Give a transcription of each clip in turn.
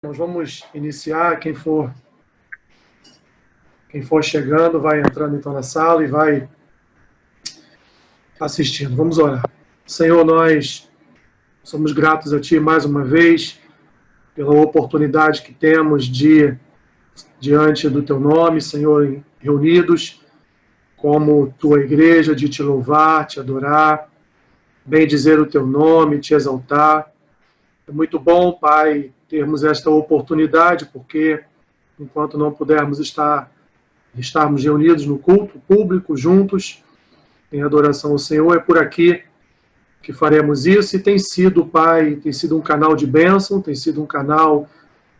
Nós vamos iniciar, quem for chegando, vai entrando então na sala e vai assistindo. Vamos orar. Senhor, nós somos gratos a Ti mais uma vez pela oportunidade que temos de, diante do Teu nome, Senhor, reunidos como Tua igreja, de Te louvar, Te adorar, bendizer o Teu nome, Te exaltar. É muito bom, Pai, termos esta oportunidade, porque enquanto não pudermos estarmos reunidos no culto público, juntos, em adoração ao Senhor, é por aqui que faremos isso, e tem sido, Pai, tem sido um canal de bênção, tem sido um canal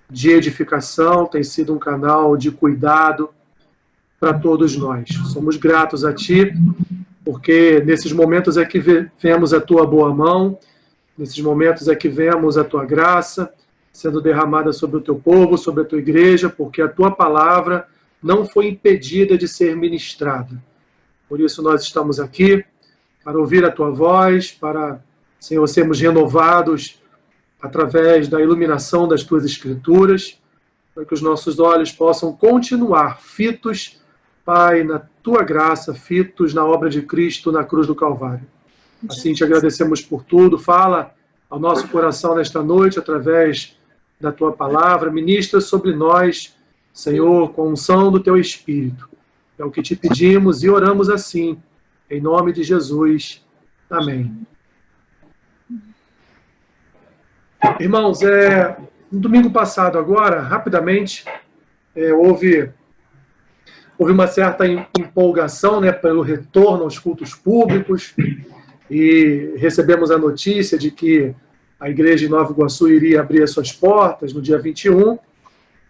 de edificação, tem sido um canal de cuidado para todos nós. Somos gratos a Ti, porque nesses momentos é que vemos a Tua boa mão, nesses momentos é que vemos a Tua graça sendo derramada sobre o Teu povo, sobre a Tua igreja, porque a Tua palavra não foi impedida de ser ministrada. Por isso nós estamos aqui, para ouvir a Tua voz, para, Senhor, sermos renovados através da iluminação das Tuas Escrituras, para que os nossos olhos possam continuar fitos, Pai, na Tua graça, fitos na obra de Cristo na cruz do Calvário. Assim te agradecemos por tudo. Fala ao nosso coração nesta noite, através da Tua palavra. Ministra sobre nós, Senhor, com a unção do Teu Espírito. É o que te pedimos e oramos assim, em nome de Jesus. Amém. Irmãos, no domingo passado agora, rapidamente, houve uma certa empolgação, né, pelo retorno aos cultos públicos, e recebemos a notícia de que a igreja de Nova Iguaçu iria abrir as suas portas no dia 21,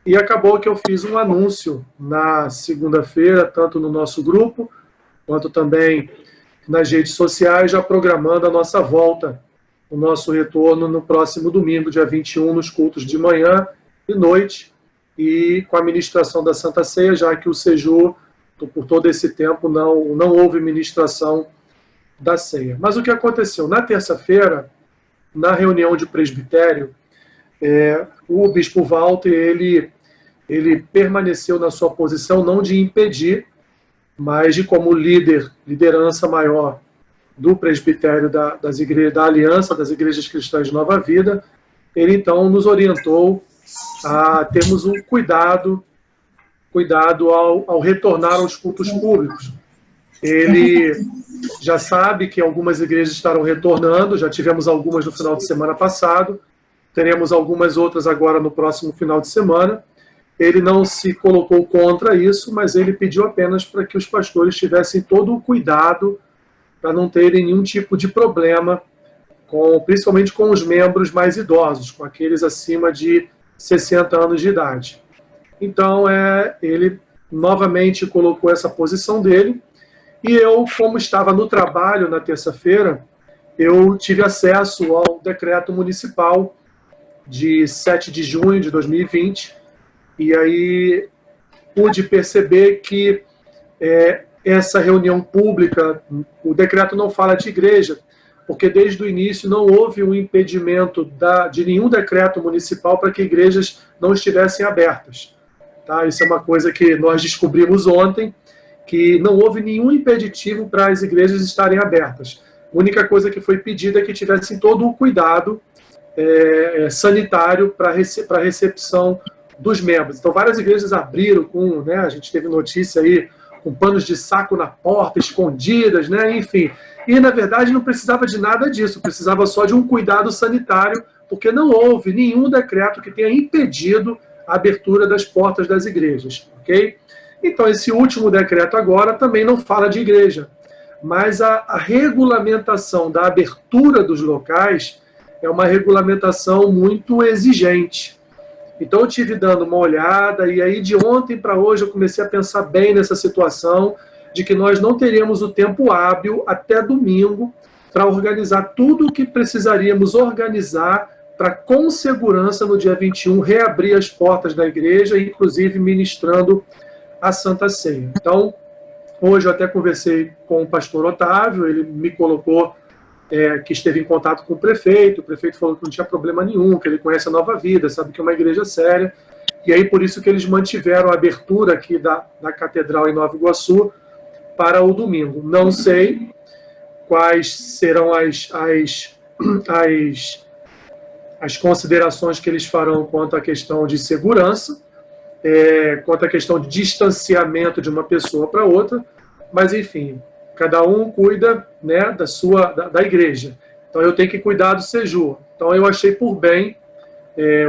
e acabou que eu fiz um anúncio na segunda-feira, tanto no nosso grupo, quanto também nas redes sociais, já programando a nossa volta, o nosso retorno no próximo domingo, dia 21, nos cultos de manhã e noite, e com a ministração da Santa Ceia, já que o Seju, por todo esse tempo, não houve ministração da ceia. Mas o que aconteceu? Na terça-feira, na reunião de presbitério, o bispo Walter, ele permaneceu na sua posição, não de impedir, mas de como liderança maior do presbitério das igrejas, da Aliança das Igrejas Cristãs de Nova Vida, ele então nos orientou a termos um cuidado ao retornar aos cultos públicos. Ele já sabe que algumas igrejas estarão retornando, já tivemos algumas no final de semana passado, teremos algumas outras agora no próximo final de semana. Ele não se colocou contra isso, mas ele pediu apenas para que os pastores tivessem todo o cuidado para não terem nenhum tipo de problema, principalmente com os membros mais idosos, com aqueles acima de 60 anos de idade. Então, ele novamente colocou essa posição dele, e eu, como estava no trabalho na terça-feira, eu tive acesso ao decreto municipal de 7 de junho de 2020, e aí pude perceber que essa reunião pública, o decreto não fala de igreja, porque desde o início não houve um impedimento de nenhum decreto municipal para que igrejas não estivessem abertas. Tá? Isso é uma coisa que nós descobrimos ontem, que não houve nenhum impeditivo para as igrejas estarem abertas. A única coisa que foi pedida é que tivessem todo o cuidado sanitário para a recepção dos membros. Então, várias igrejas abriram a gente teve notícia aí, com panos de saco na porta, escondidas, né? Enfim. E, na verdade, não precisava de nada disso, precisava só de um cuidado sanitário, porque não houve nenhum decreto que tenha impedido a abertura das portas das igrejas, ok? Então, esse último decreto agora também não fala de igreja, mas a regulamentação da abertura dos locais é uma regulamentação muito exigente. Então, eu tive dando uma olhada, e aí de ontem para hoje eu comecei a pensar bem nessa situação, de que nós não teríamos o tempo hábil até domingo para organizar tudo o que precisaríamos organizar para, com segurança, no dia 21, reabrir as portas da igreja, inclusive ministrando a Santa Ceia. Então, hoje eu até conversei com o pastor Otávio, ele me colocou que esteve em contato com o prefeito falou que não tinha problema nenhum, que ele conhece a Nova Vida, sabe que é uma igreja séria, e aí por isso que eles mantiveram a abertura aqui da Catedral em Nova Iguaçu para o domingo. Não sei quais serão as considerações que eles farão quanto à questão de segurança, quanto à questão de distanciamento de uma pessoa para outra, mas enfim, cada um cuida, né, da igreja. Então eu tenho que cuidar do Seju. Então eu achei por bem,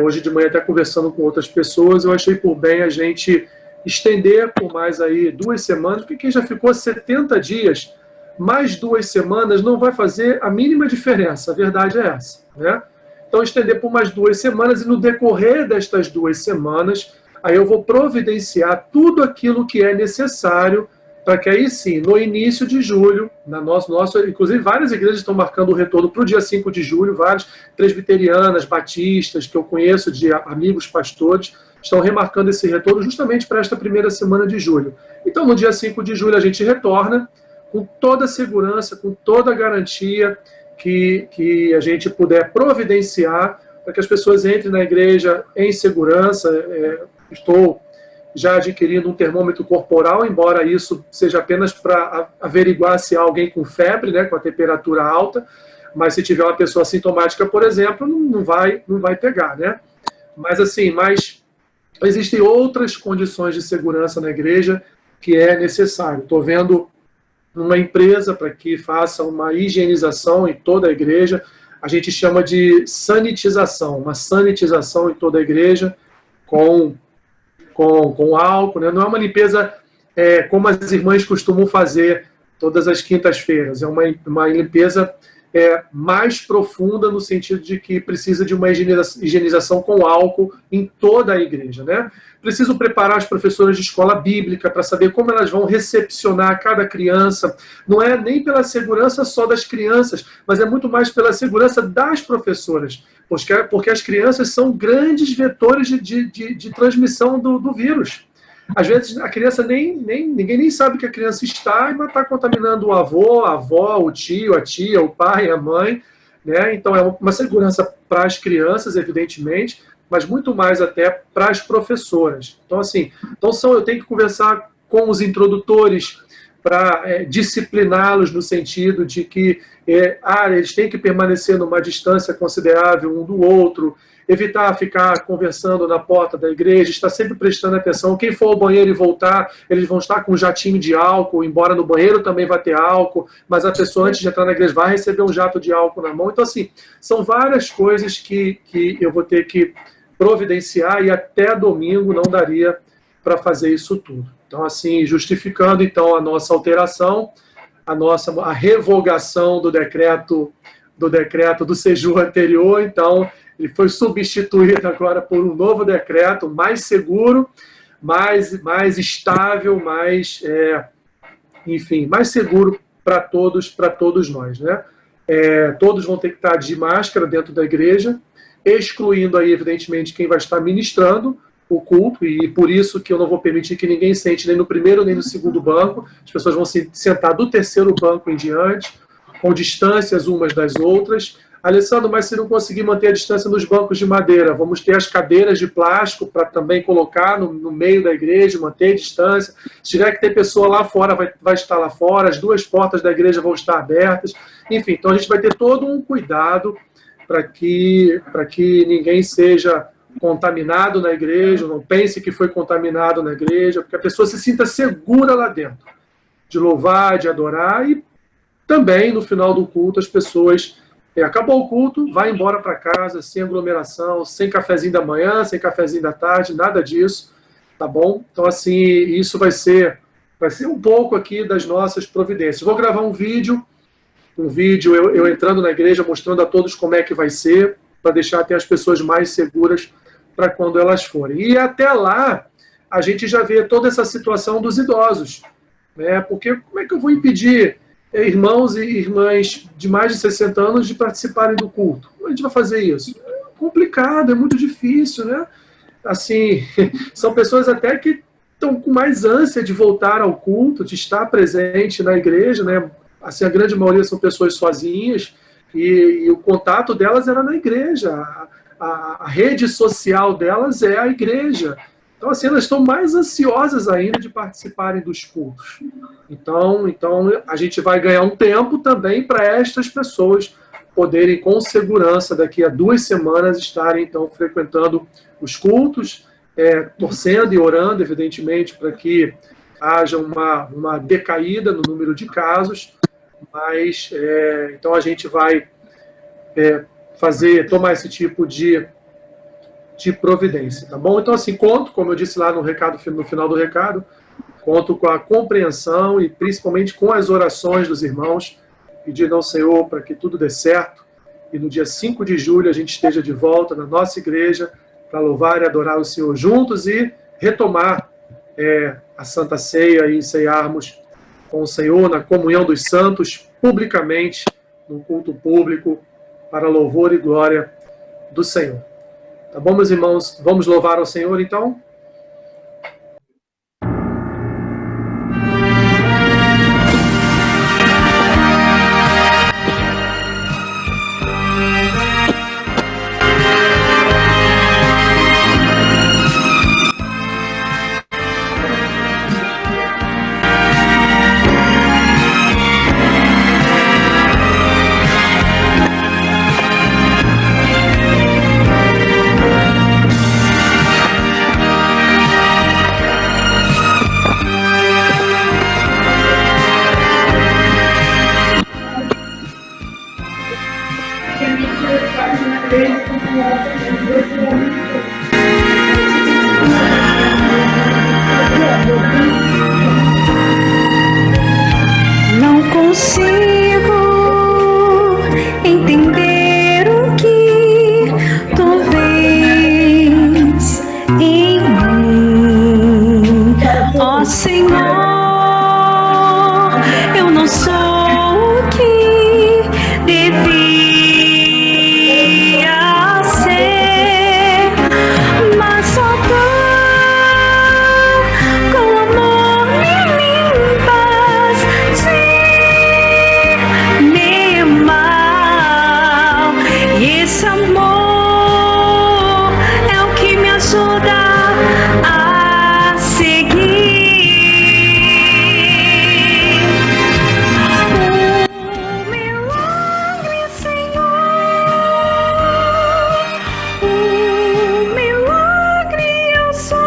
hoje de manhã até conversando com outras pessoas, eu achei por bem a gente estender por mais aí 2 semanas, porque quem já ficou 70 dias, mais 2 semanas não vai fazer a mínima diferença, a verdade é essa, né? Então estender por mais 2 semanas e no decorrer destas 2 semanas, aí eu vou providenciar tudo aquilo que é necessário para que aí sim, no início de julho, inclusive várias igrejas estão marcando o retorno para o dia 5 de julho, várias presbiterianas, batistas, que eu conheço de amigos pastores, estão remarcando esse retorno justamente para esta primeira semana de julho. Então, no dia 5 de julho, a gente retorna com toda a segurança, com toda a garantia que a gente puder providenciar para que as pessoas entrem na igreja em segurança. Estou já adquirindo um termômetro corporal, embora isso seja apenas para averiguar se há alguém com febre, né, com a temperatura alta, mas se tiver uma pessoa assintomática, por exemplo, não vai pegar, né? Mas assim, existem outras condições de segurança na igreja que é necessário. Estou vendo uma empresa para que faça uma higienização em toda a igreja, a gente chama de sanitização, uma sanitização em toda a igreja com álcool, né? Não é uma limpeza como as irmãs costumam fazer todas as quintas-feiras, é uma limpeza mais profunda no sentido de que precisa de uma higienização com álcool em toda a igreja, né? Preciso preparar as professoras de escola bíblica para saber como elas vão recepcionar cada criança. Não é nem pela segurança só das crianças, mas é muito mais pela segurança das professoras, porque as crianças são grandes vetores de transmissão do vírus. Às vezes a criança ninguém nem sabe que a criança está e vai estar contaminando o avô, a avó, o tio, a tia, o pai, a mãe, né? Então é uma segurança para as crianças, evidentemente, mas muito mais até para as professoras. Então assim, eu tenho que conversar com os introdutores para discipliná-los no sentido de que eles têm que permanecer numa distância considerável um do outro, evitar ficar conversando na porta da igreja, estar sempre prestando atenção. Quem for ao banheiro e voltar, eles vão estar com um jatinho de álcool, embora no banheiro também vai ter álcool, mas a pessoa antes de entrar na igreja vai receber um jato de álcool na mão. Então, assim, são várias coisas que eu vou ter que providenciar e até domingo não daria para fazer isso tudo. Então, assim, justificando então a nossa alteração, a revogação do decreto do Seju anterior, então ele foi substituído agora por um novo decreto mais seguro, mais estável, enfim, mais seguro para todos nós, né? Todos vão ter que estar de máscara dentro da igreja, excluindo aí, evidentemente, quem vai estar ministrando o culto, e por isso que eu não vou permitir que ninguém sente nem no primeiro nem no segundo banco. As pessoas vão se sentar do terceiro banco em diante, com distâncias umas das outras. Alessandro, mas se não conseguir manter a distância nos bancos de madeira, vamos ter as cadeiras de plástico para também colocar no meio da igreja, manter a distância. Se tiver que ter pessoa lá fora, vai estar lá fora, as 2 portas da igreja vão estar abertas. Enfim, então a gente vai ter todo um cuidado para que ninguém seja contaminado na igreja, não pense que foi contaminado na igreja, porque a pessoa se sinta segura lá dentro, de louvar, de adorar, e também no final do culto as pessoas, acabou o culto, vai embora para casa, sem aglomeração, sem cafezinho da manhã, sem cafezinho da tarde, nada disso, tá bom? Então assim, isso vai ser um pouco aqui das nossas providências. Vou gravar um vídeo eu entrando na igreja, mostrando a todos como é que vai ser, para deixar até as pessoas mais seguras para quando elas forem. E até lá, a gente já vê toda essa situação dos idosos, né? Porque como é que eu vou impedir irmãos e irmãs de mais de 60 anos de participarem do culto? Como a gente vai fazer isso? É complicado, é muito difícil, né? Assim, são pessoas até que estão com mais ânsia de voltar ao culto, de estar presente na igreja, né? Assim, a grande maioria são pessoas sozinhas, e o contato delas era na igreja. A rede social delas é a igreja. Então, assim, elas estão mais ansiosas ainda de participarem dos cultos. Então a gente vai ganhar um tempo também para estas pessoas poderem, com segurança, daqui a 2 semanas, estarem, então, frequentando os cultos, torcendo e orando, evidentemente, para que haja uma decaída no número de casos, mas, então, a gente vai tomar esse tipo de providência, tá bom? Então, assim, conto, como eu disse lá no final do recado, conto com a compreensão e principalmente com as orações dos irmãos, pedindo ao Senhor para que tudo dê certo e no dia 5 de julho a gente esteja de volta na nossa igreja para louvar e adorar o Senhor juntos e retomar a Santa Ceia e ceiarmos com o Senhor na comunhão dos santos, publicamente, no culto público, para louvor e glória do Senhor. Tá bom, meus irmãos? Vamos louvar ao Senhor, então? Não consigo entender o que tu vês em mim, ó Senhor. Eu não sou o que devia ser, mas só tu com amor me limpas de meu mal. E esse amor é o que me ajuda a seguir. O milagre, Senhor, o milagre eu sou.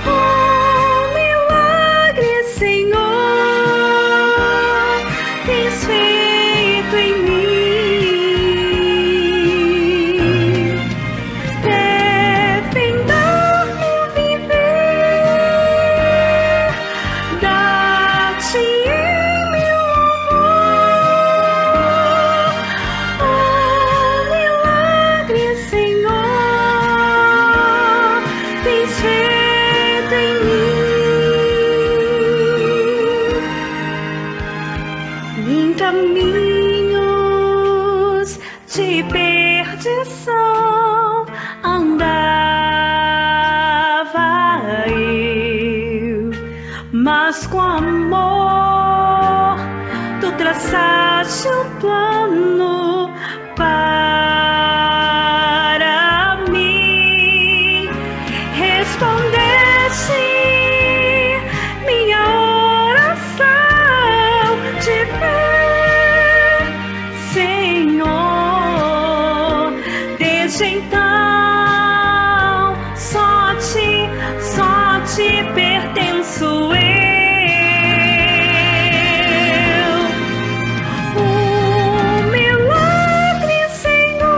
O milagre, Senhor, tens feito em mim. Defenda-me viver, dá-te em meu amor. O milagre, Senhor, tens feito em mim. Em caminhos de perdição andava eu, mas com amor tu traçaste um plano para mim. Respondeste minha oração de fé, Senhor. Desde então só te pertenço eu. O milagre, Senhor,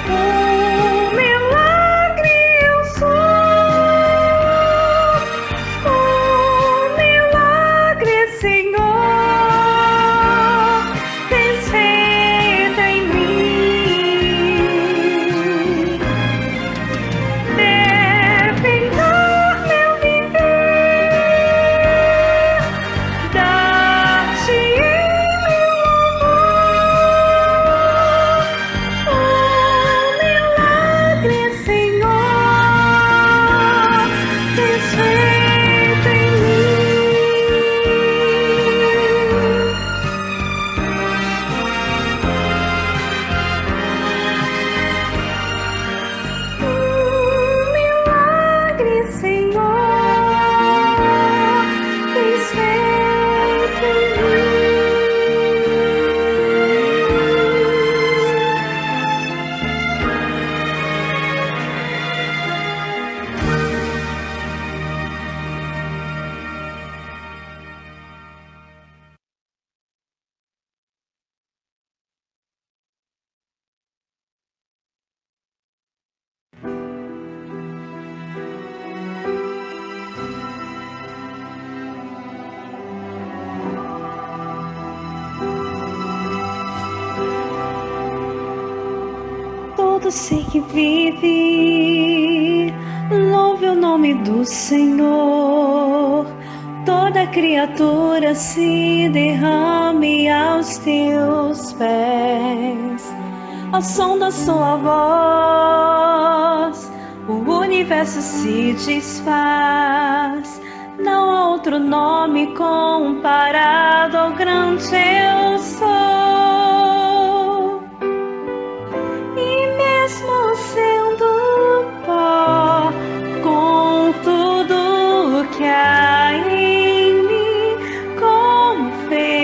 o milagre eu sou. O milagre, Senhor, tens feito em mim. Todo ser que vive, louve o nome do Senhor. Toda criatura se derrame aos teus pés. Ao som da sua voz, o universo se desfaz. Não há outro nome comparado ao grande eu sou. E mesmo sendo pó, com tudo que há em mim, confessarei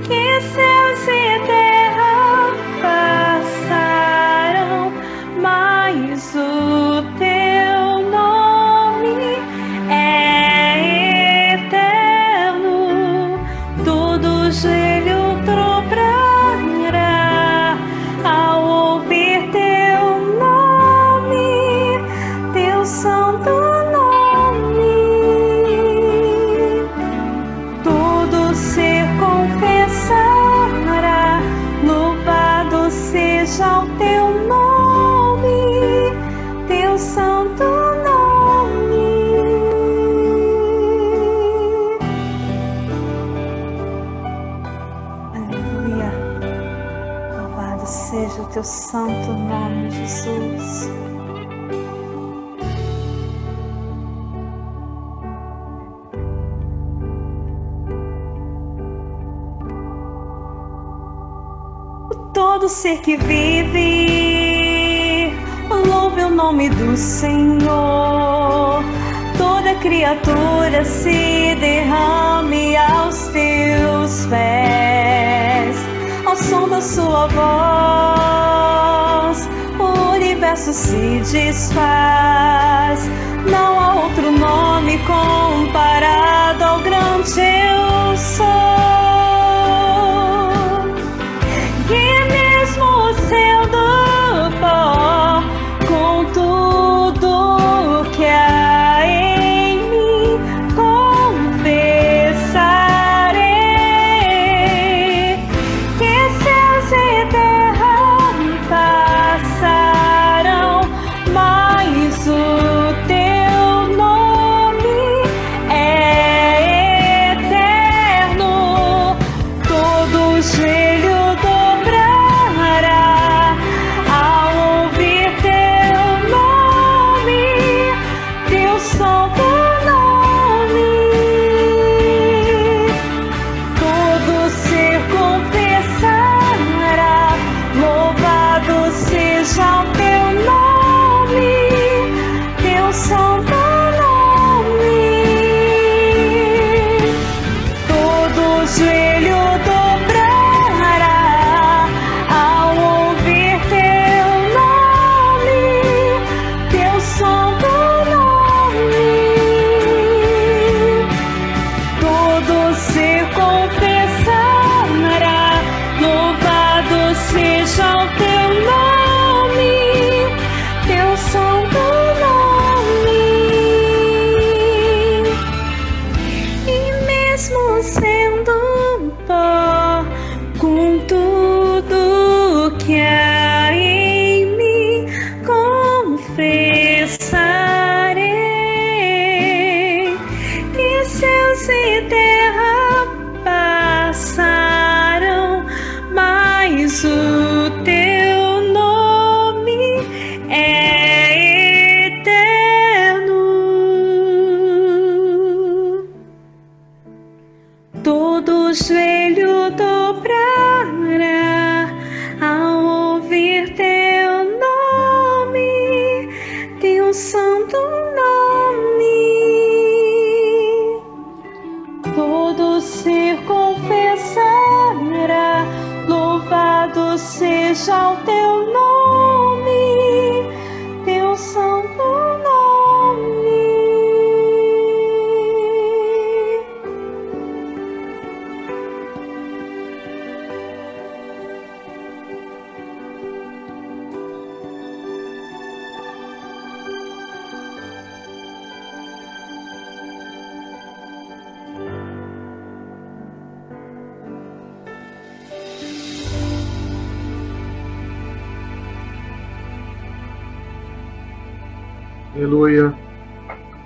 que céus e terra passarão, mas o teu nome é eterno. Todo joelho dobrará ao ouvir teu nome, teu santo nome. Todo ser confessará, louvado seja o teu nome, teu santo nome. Aleluia. Louvado seja o teu santo nome, Jesus. Todo ser que vive, louve o nome do Senhor. Toda criatura se derrame aos teus pés. Ao som da sua voz, o universo se desfaz. Não há outro nome comparado ao grande eu sou. E mesmo sendo pó, com tudo que há em mim, confessarei que céus e terra passarão, mas o teu nome é eterno. Todo joelho dobrará ao ouvir teu nome, teu santo nome. Todo ser confessará, louvado seja o teu nome, teu santo nome. Todo joelho dobrará ao ouvir teu nome, teu santo nome. Todo ser confessará, louvado seja o teu nome, teu santo nome. E mesmo sendo pó, com tudo que há em mim, confessarei que céus e terra passarão, mas o teu nome é eterno. Todo joelho dobrará ao ouvir teu nome, teu santo nome. Todo ser confessará, louvado seja o teu nome, teu santo nome. Aleluia.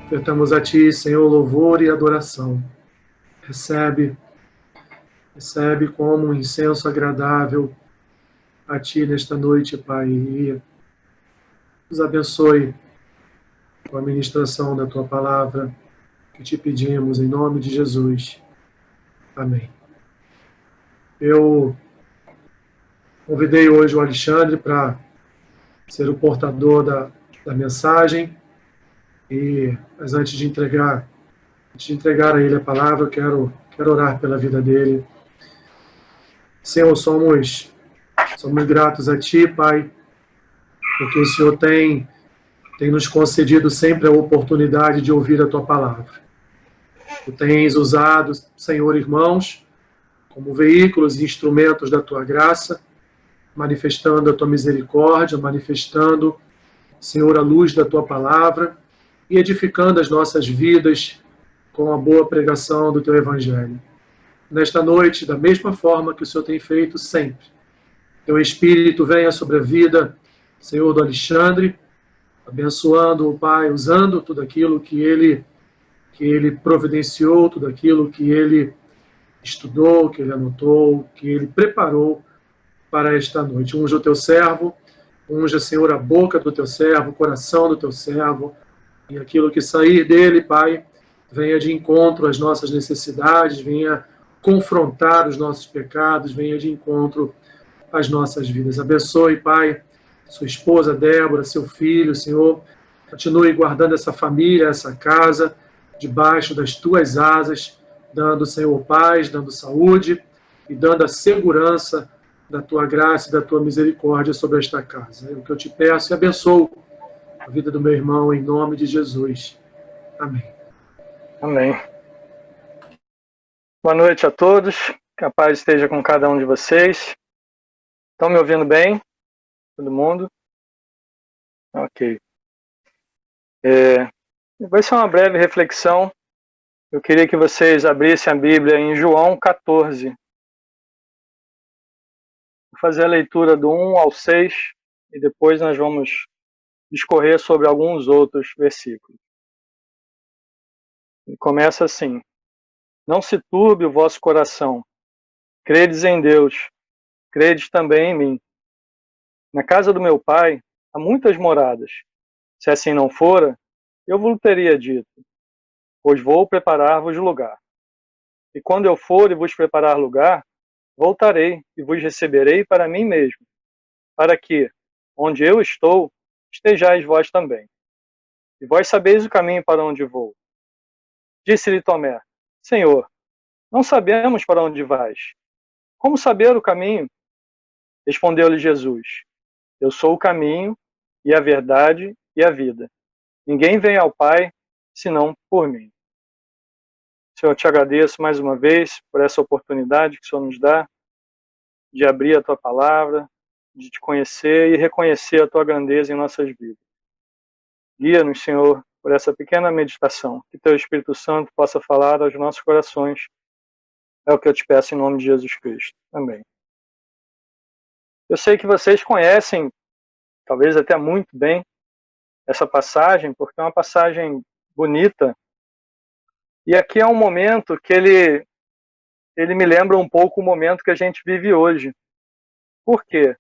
Ofertamos a Ti, Senhor, louvor e adoração. Recebe como um incenso agradável a Ti nesta noite, Pai. E nos abençoe com a ministração da Tua palavra que Te pedimos em nome de Jesus. Amém. Eu convidei hoje o Alexandre para ser o portador da mensagem. Mas antes de entregar a ele a palavra, eu quero orar pela vida dele. Senhor, somos gratos a Ti, Pai, porque o Senhor tem nos concedido sempre a oportunidade de ouvir a Tua palavra. Tu tens usado, Senhor, irmãos, como veículos e instrumentos da Tua graça, manifestando a Tua misericórdia, manifestando, Senhor, a luz da Tua palavra e edificando as nossas vidas com a boa pregação do Teu Evangelho. Nesta noite, da mesma forma que o Senhor tem feito sempre, Teu Espírito venha sobre a vida, Senhor, do Alexandre, abençoando o Pai, usando tudo aquilo que ele providenciou, tudo aquilo que ele estudou, que ele anotou, que ele preparou para esta noite. Unja o Teu servo, unja, Senhor, a boca do Teu servo, o coração do Teu servo, e aquilo que sair dele, Pai, venha de encontro às nossas necessidades, venha confrontar os nossos pecados, venha de encontro às nossas vidas. Abençoe, Pai, sua esposa Débora, seu filho, Senhor, continue guardando essa família, essa casa, debaixo das Tuas asas, dando, Senhor, paz, dando saúde e dando a segurança da Tua graça e da Tua misericórdia sobre esta casa. É o que eu te peço e abençoo a vida do meu irmão, em nome de Jesus. Amém. Amém. Boa noite a todos. Que a paz esteja com cada um de vocês. Estão me ouvindo bem? Todo mundo? Ok. Vai ser uma breve reflexão. Eu queria que vocês abrissem a Bíblia em João 14. Vou fazer a leitura do 1 ao 6 e depois nós vamos discorrer sobre alguns outros versículos. Ele começa assim: Não se turbe o vosso coração. Credes em Deus, credes também em mim. Na casa do meu Pai há muitas moradas. Se assim não fora, eu vos teria dito, pois vou preparar-vos lugar. E quando eu for e vos preparar lugar, voltarei e vos receberei para mim mesmo, para que, onde eu estou, estejais vós também. E vós sabeis o caminho para onde vou. Disse-lhe Tomé: Senhor, não sabemos para onde vais. Como saber o caminho? Respondeu-lhe Jesus: Eu sou o caminho, e a verdade, e a vida. Ninguém vem ao Pai, senão por mim. Senhor, eu te agradeço mais uma vez por essa oportunidade que o Senhor nos dá de abrir a Tua palavra, de te conhecer e reconhecer a Tua grandeza em nossas vidas. Guia-nos, Senhor, por essa pequena meditação, que Teu Espírito Santo possa falar aos nossos corações. É o que eu te peço em nome de Jesus Cristo. Amém. Eu sei que vocês conhecem, talvez até muito bem, essa passagem, porque é uma passagem bonita. E aqui é um momento que ele me lembra um pouco o momento que a gente vive hoje. Por quê?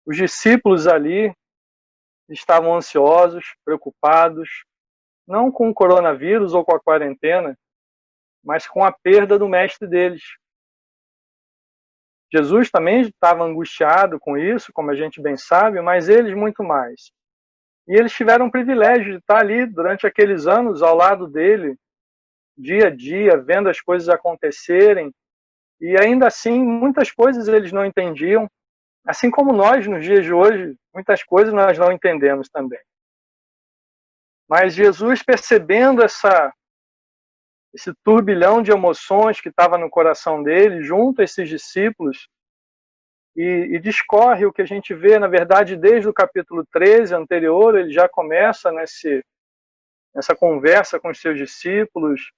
Os discípulos ali estavam ansiosos, preocupados, não com o coronavírus ou com a quarentena, mas com a perda do mestre deles. Jesus também estava angustiado com isso, como a gente bem sabe, mas eles muito mais. E eles tiveram o privilégio de estar ali durante aqueles anos ao lado dele, dia a dia, vendo as coisas acontecerem, e ainda assim muitas coisas eles não entendiam, assim como nós nos dias de hoje, muitas coisas nós não entendemos também. Mas Jesus, percebendo esse turbilhão de emoções que estava no coração dele, junto a esses discípulos, e discorre o que a gente vê, na verdade, desde o capítulo 13 anterior, ele já começa nessa conversa com os seus discípulos,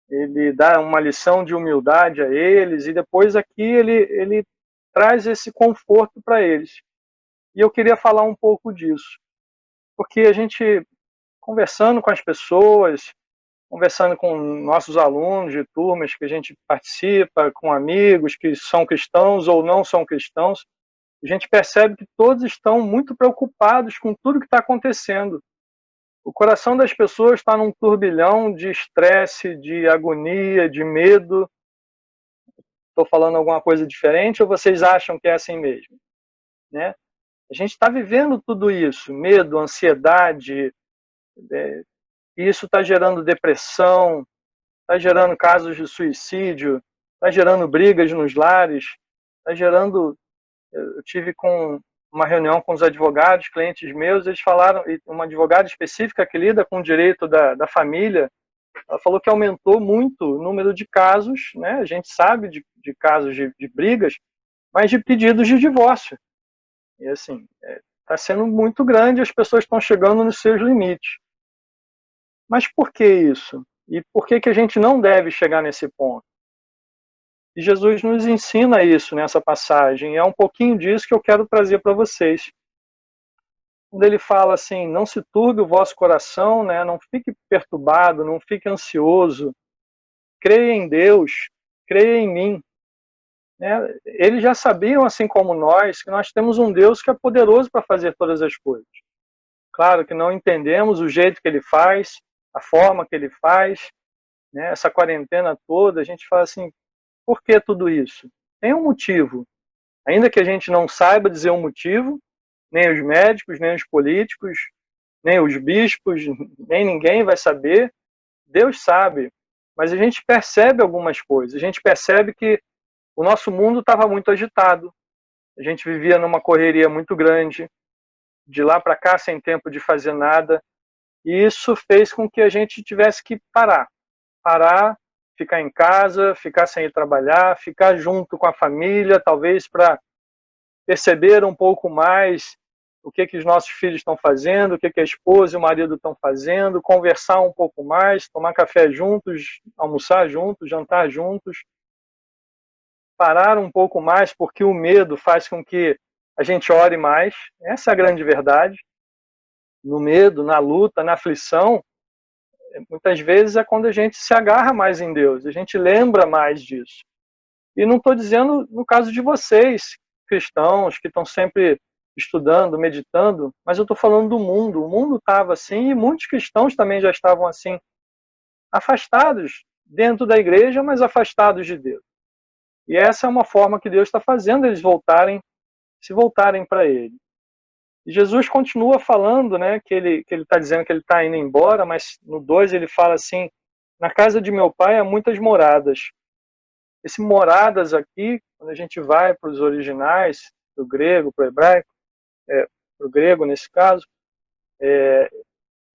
ele dá uma lição de humildade a eles, e depois aqui ele traz esse conforto para eles. E eu queria falar um pouco disso, porque a gente conversando com as pessoas, conversando com nossos alunos de turmas que a gente participa, com amigos que são cristãos ou não são cristãos, a gente percebe que todos estão muito preocupados com tudo que está acontecendo. O coração das pessoas está num turbilhão de estresse, de agonia, de medo. Estou falando alguma coisa diferente ou vocês acham que é assim mesmo? Né? A gente está vivendo tudo isso, medo, ansiedade, e isso está gerando depressão, está gerando casos de suicídio, está gerando brigas nos lares, está gerando... Eu tive com uma reunião com os advogados, clientes meus, eles falaram, uma advogada específica que lida com o direito da família, ela falou que aumentou muito o número de casos, né? A gente sabe de casos de brigas, mas de pedidos de divórcio. E assim, está sendo muito grande, as pessoas estão chegando nos seus limites. Mas por que isso? E por que a gente não deve chegar nesse ponto? E Jesus nos ensina isso nessa passagem. É um pouquinho disso que eu quero trazer para vocês. Quando ele fala assim, não se turbe o vosso coração, né? Não fique perturbado, não fique ansioso. Creia em Deus, creia em mim. Né? Eles já sabiam, assim como nós, que nós temos um Deus que é poderoso para fazer todas as coisas. Claro que não entendemos o jeito que ele faz, a forma que ele faz, né? Essa quarentena toda, a gente fala assim, por que tudo isso? Tem um motivo. Ainda que a gente não saiba dizer um motivo, nem os médicos, nem os políticos, nem os bispos, nem ninguém vai saber, Deus sabe. Mas a gente percebe algumas coisas. A gente percebe que o nosso mundo estava muito agitado. A gente vivia numa correria muito grande, de lá para cá sem tempo de fazer nada. E isso fez com que a gente tivesse que parar, ficar em casa, ficar sem ir trabalhar, ficar junto com a família, talvez para perceber um pouco mais o que os nossos filhos estão fazendo, o que a esposa e o marido estão fazendo, conversar um pouco mais, tomar café juntos, almoçar juntos, jantar juntos, parar um pouco mais, porque o medo faz com que a gente ore mais. Essa é a grande verdade. No medo, na luta, na aflição, muitas vezes é quando a gente se agarra mais em Deus, a gente lembra mais disso. E não estou dizendo no caso de vocês, cristãos, que estão sempre estudando, meditando, mas eu estou falando do mundo. O mundo estava assim e muitos cristãos também já estavam assim, afastados dentro da igreja, mas afastados de Deus. E essa é uma forma que Deus está fazendo eles se voltarem para Ele. E Jesus continua falando, né, que ele está dizendo que ele está indo embora, mas no 2 ele fala assim, na casa de meu pai há muitas moradas. Esse moradas aqui, quando a gente vai para os originais, do grego, para o hebraico, para o grego nesse caso,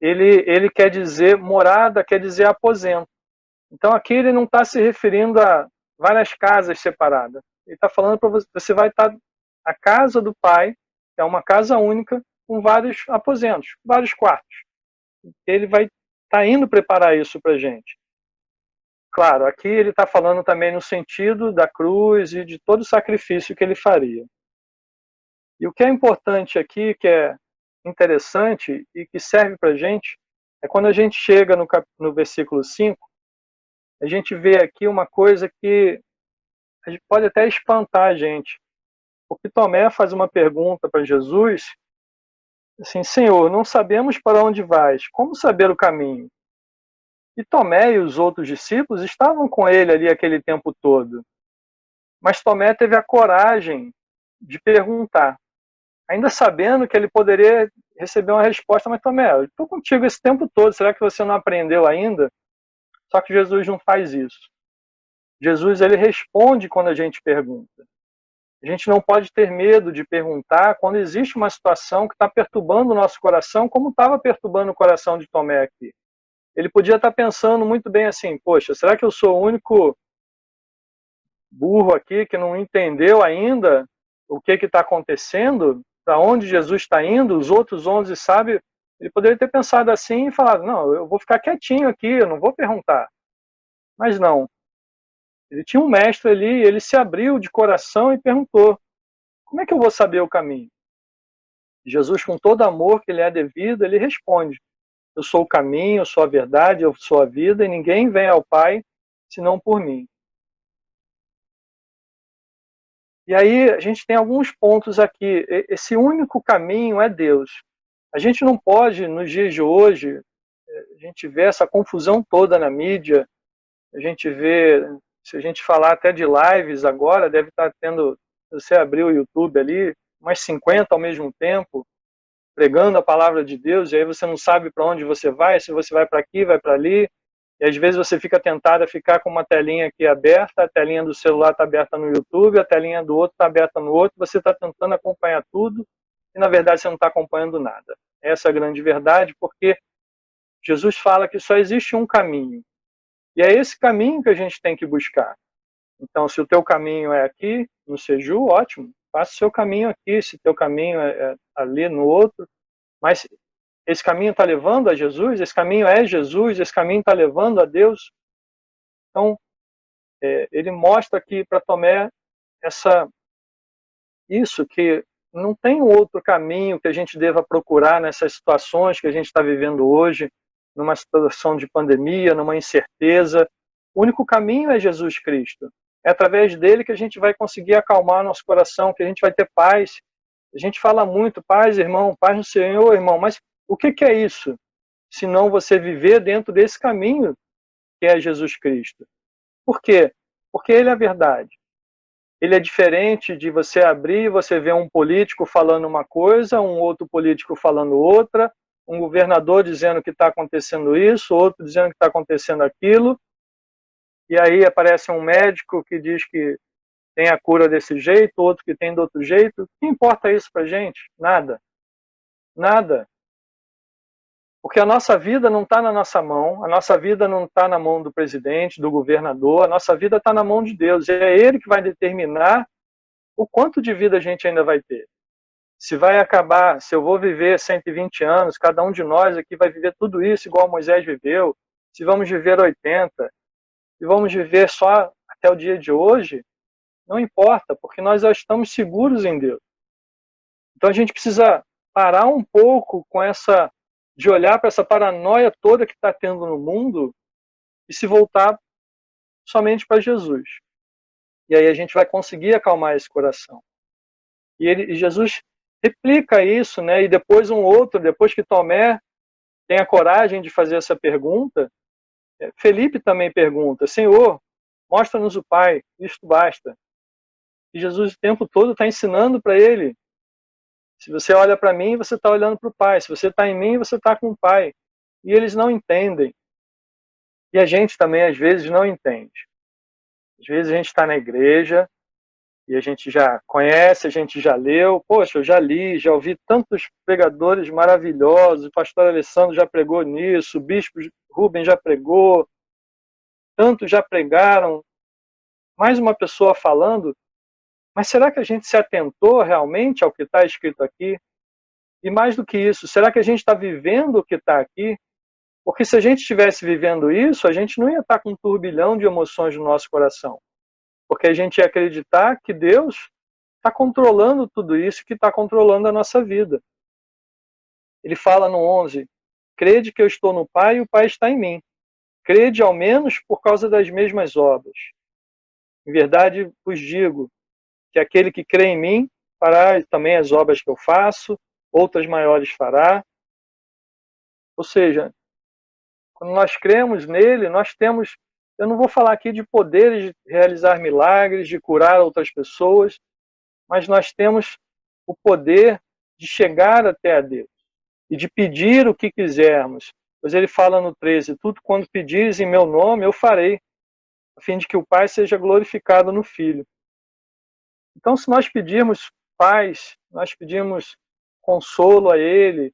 ele quer dizer morada, quer dizer aposento. Então aqui ele não está se referindo a várias casas separadas. Ele está falando para você vai estar a casa do pai, é uma casa única com vários aposentos, vários quartos. Ele vai estar indo preparar isso para a gente. Claro, aqui ele está falando também no sentido da cruz e de todo o sacrifício que ele faria. E o que é importante aqui, que é interessante e que serve para a gente, é quando a gente chega no versículo 5, a gente vê aqui uma coisa que a gente pode até espantar a gente. Porque Tomé faz uma pergunta para Jesus, assim, Senhor, não sabemos para onde vais, como saber o caminho? E Tomé e os outros discípulos estavam com ele ali aquele tempo todo. Mas Tomé teve a coragem de perguntar, ainda sabendo que ele poderia receber uma resposta, mas Tomé, eu estou contigo esse tempo todo, será que você não aprendeu ainda? Só que Jesus não faz isso. Jesus, ele responde quando a gente pergunta. A gente não pode ter medo de perguntar quando existe uma situação que está perturbando o nosso coração, como estava perturbando o coração de Tomé aqui. Ele podia estar pensando muito bem assim, poxa, será que eu sou o único burro aqui que não entendeu ainda o que está acontecendo? Para onde Jesus está indo? Os outros 11 sabem? Ele poderia ter pensado assim e falado, não, eu vou ficar quietinho aqui, eu não vou perguntar. Mas não. Ele tinha um mestre ali, ele se abriu de coração e perguntou, como é que eu vou saber o caminho? Jesus, com todo amor que ele é devido, ele responde, eu sou o caminho, eu sou a verdade, eu sou a vida, e ninguém vem ao Pai senão por mim. E aí a gente tem alguns pontos aqui. Esse único caminho é Deus. A gente não pode, nos dias de hoje, a gente vê essa confusão toda na mídia, a gente vê, se a gente falar até de lives agora, deve estar tendo, se você abrir o YouTube ali, umas 50 ao mesmo tempo, pregando a palavra de Deus, e aí você não sabe para onde você vai, se você vai para aqui, vai para ali, e às vezes você fica tentado a ficar com uma telinha aqui aberta, a telinha do celular está aberta no YouTube, a telinha do outro está aberta no outro, você está tentando acompanhar tudo, e na verdade você não está acompanhando nada. Essa é a grande verdade, porque Jesus fala que só existe um caminho, e é esse caminho que a gente tem que buscar. Então, se o teu caminho é aqui, no Seju, ótimo, faça o seu caminho aqui, se o teu caminho é ali no outro, mas esse caminho está levando a Jesus, esse caminho é Jesus, esse caminho está levando a Deus. Então, ele mostra aqui para Tomé isso, que não tem um outro caminho que a gente deva procurar nessas situações que a gente está vivendo hoje, numa situação de pandemia, numa incerteza. O único caminho é Jesus Cristo. É através dele que a gente vai conseguir acalmar nosso coração, que a gente vai ter paz. A gente fala muito, paz, irmão, paz no Senhor, irmão, mas o que é isso? Se não você viver dentro desse caminho que é Jesus Cristo. Por quê? Porque ele é a verdade. Ele é diferente de você abrir e você ver um político falando uma coisa, um outro político falando outra, um governador dizendo que está acontecendo isso, outro dizendo que está acontecendo aquilo, e aí aparece um médico que diz que tem a cura desse jeito, outro que tem do outro jeito. O que importa isso para a gente? Nada. Nada. Porque a nossa vida não está na nossa mão, a nossa vida não está na mão do presidente, do governador, a nossa vida está na mão de Deus. E é Ele que vai determinar o quanto de vida a gente ainda vai ter. Se vai acabar, se eu vou viver 120 anos, cada um de nós aqui vai viver tudo isso igual Moisés viveu, se vamos viver 80, se vamos viver só até o dia de hoje, não importa, porque nós já estamos seguros em Deus. Então a gente precisa parar um pouco com de olhar para essa paranoia toda que está tendo no mundo e se voltar somente para Jesus. E aí a gente vai conseguir acalmar esse coração. E Jesus replica isso, né? E depois depois que Tomé tem a coragem de fazer essa pergunta, Felipe também pergunta, Senhor, mostra-nos o Pai, isto basta. E Jesus o tempo todo está ensinando para ele, se você olha para mim, você está olhando para o Pai. Se você está em mim, você está com o Pai. E eles não entendem. E a gente também, às vezes, não entende. Às vezes a gente está na igreja e a gente já conhece, a gente já leu. Poxa, eu já li, já ouvi tantos pregadores maravilhosos. O pastor Alessandro já pregou nisso, o bispo Rubem já pregou. Tantos já pregaram. Mais uma pessoa falando. Mas será que a gente se atentou realmente ao que está escrito aqui? E mais do que isso, será que a gente está vivendo o que está aqui? Porque se a gente estivesse vivendo isso, a gente não ia estar com um turbilhão de emoções no nosso coração. Porque a gente ia acreditar que Deus está controlando tudo isso, que está controlando a nossa vida. Ele fala no 11, crede que eu estou no Pai e o Pai está em mim. Crede ao menos por causa das mesmas obras. Em verdade vos digo, que aquele que crê em mim fará também as obras que eu faço, outras maiores fará. Ou seja, quando nós cremos nele, nós temos, eu não vou falar aqui de poderes de realizar milagres, de curar outras pessoas, mas nós temos o poder de chegar até a Deus e de pedir o que quisermos. Pois ele fala no 13, tudo quando pedires em meu nome, eu farei, a fim de que o Pai seja glorificado no Filho. Então, se nós pedirmos paz, nós pedimos consolo a Ele,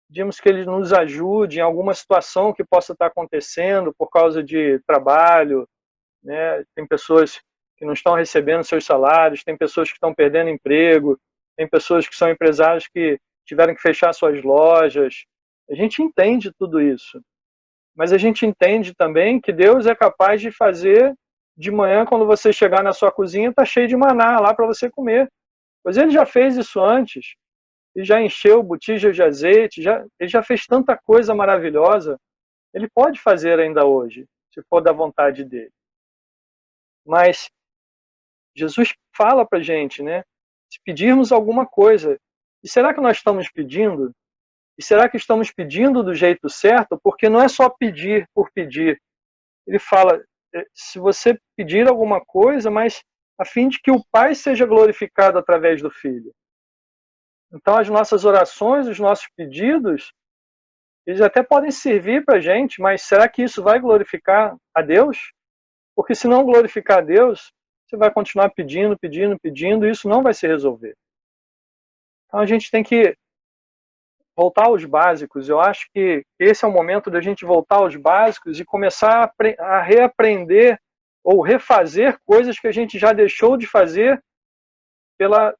pedimos que Ele nos ajude em alguma situação que possa estar acontecendo por causa de trabalho, né? Tem pessoas que não estão recebendo seus salários, tem pessoas que estão perdendo emprego, tem pessoas que são empresários que tiveram que fechar suas lojas. A gente entende tudo isso, mas a gente entende também que Deus é capaz de fazer de manhã, quando você chegar na sua cozinha, está cheio de maná lá para você comer. Pois ele já fez isso antes. ele já encheu botijas de azeite, ele já fez tanta coisa maravilhosa, ele pode fazer ainda hoje, se for da vontade dele. Mas Jesus fala para a gente, né? Se pedirmos alguma coisa, e será que nós estamos pedindo? E será que estamos pedindo do jeito certo? Porque não é só pedir por pedir. Ele fala, se você pedir alguma coisa, mas a fim de que o Pai seja glorificado através do Filho. Então as nossas orações, os nossos pedidos, eles até podem servir para a gente, mas será que isso vai glorificar a Deus? Porque se não glorificar a Deus, você vai continuar pedindo, pedindo, pedindo, e isso não vai se resolver. Então a gente tem que voltar aos básicos. Eu acho que esse é o momento da gente voltar aos básicos e começar a reaprender ou refazer coisas que a gente já deixou de fazer pela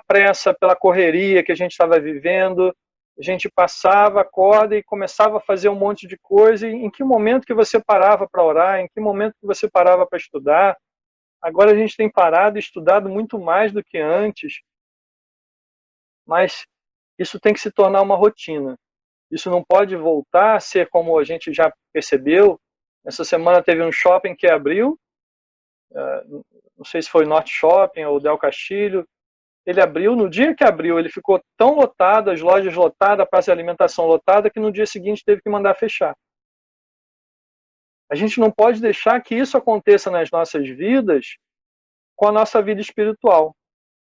pressa, pela correria que a gente estava vivendo. A gente passava a corda e começava a fazer um monte de coisa. E em que momento que você parava para orar? Em que momento que você parava para estudar? Agora a gente tem parado e estudado muito mais do que antes. Mas isso tem que se tornar uma rotina. Isso não pode voltar a ser como a gente já percebeu. Essa semana teve um shopping que abriu, não sei se foi Norte Shopping ou Del Castilho. Ele abriu, no dia que abriu, ele ficou tão lotado, as lojas lotadas, a praça de alimentação lotada, que no dia seguinte teve que mandar fechar. A gente não pode deixar que isso aconteça nas nossas vidas com a nossa vida espiritual.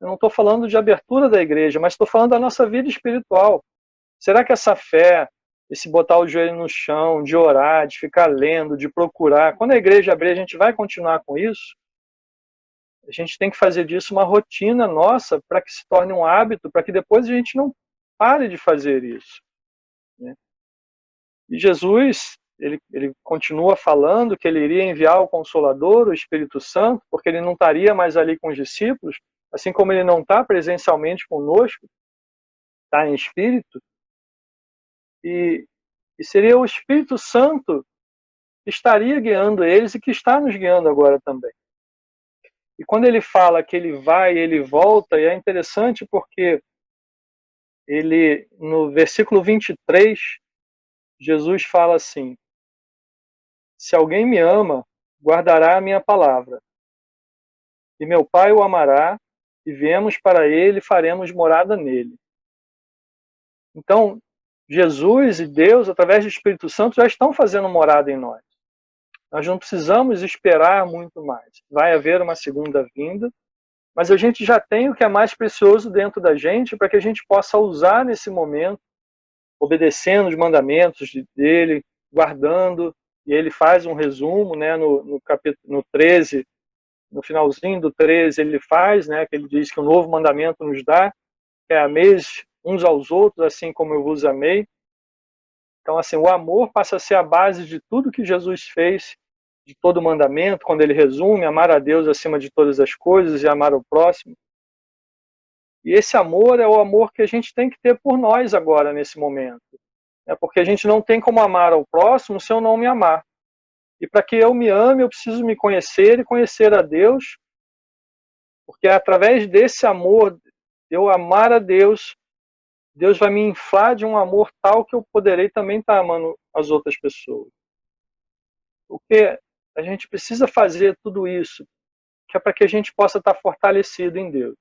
Eu não estou falando de abertura da igreja, mas estou falando da nossa vida espiritual. Será que essa fé, esse botar o joelho no chão, de orar, de ficar lendo, de procurar, quando a igreja abrir, a gente vai continuar com isso? A gente tem que fazer disso uma rotina nossa para que se torne um hábito, para que depois a gente não pare de fazer isso. Né? E Jesus, ele continua falando que ele iria enviar o Consolador, o Espírito Santo, porque ele não estaria mais ali com os discípulos, assim como ele não está presencialmente conosco, está em espírito. E seria o Espírito Santo que estaria guiando eles e que está nos guiando agora também. E quando ele fala que ele vai e ele volta, e é interessante porque ele, no versículo 23, Jesus fala assim: se alguém me ama, guardará a minha palavra, e meu Pai o amará, e viemos para ele e faremos morada nele. Então, Jesus e Deus, através do Espírito Santo, já estão fazendo morada em nós. Nós não precisamos esperar muito mais. Vai haver uma segunda vinda, mas a gente já tem o que é mais precioso dentro da gente para que a gente possa usar nesse momento, obedecendo os mandamentos dele, guardando, e ele faz um resumo, né, no capítulo 13, no finalzinho do 13 ele faz, né, que ele diz que o novo mandamento nos dá, que é ameis uns aos outros, assim como eu vos amei. Então, assim, o amor passa a ser a base de tudo que Jesus fez, de todo o mandamento, quando ele resume, amar a Deus acima de todas as coisas e amar o próximo. E esse amor é o amor que a gente tem que ter por nós agora, nesse momento. Porque a gente não tem como amar ao próximo se eu não me amar. E para que eu me ame, eu preciso me conhecer e conhecer a Deus, porque através desse amor, eu amar a Deus, Deus vai me inflar de um amor tal que eu poderei também estar amando as outras pessoas. Porque a gente precisa fazer tudo isso, que é para que a gente possa estar fortalecido em Deus.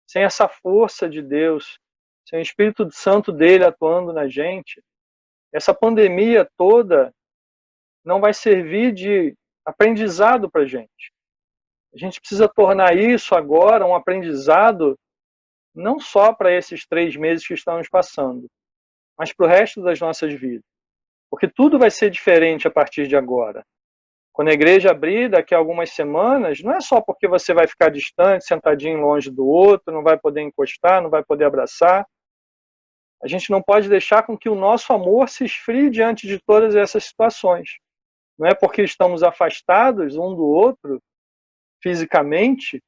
Sem essa força de Deus, sem o Espírito Santo dele atuando na gente, essa pandemia toda não vai servir de aprendizado para a gente. A gente precisa tornar isso agora um aprendizado não só para esses 3 meses que estamos passando, mas para o resto das nossas vidas. Porque tudo vai ser diferente a partir de agora. Quando a igreja abrir daqui a algumas semanas, não é só porque você vai ficar distante, sentadinho longe do outro, não vai poder encostar, não vai poder abraçar. A gente não pode deixar com que o nosso amor se esfrie diante de todas essas situações. Não é porque estamos afastados um do outro, fisicamente,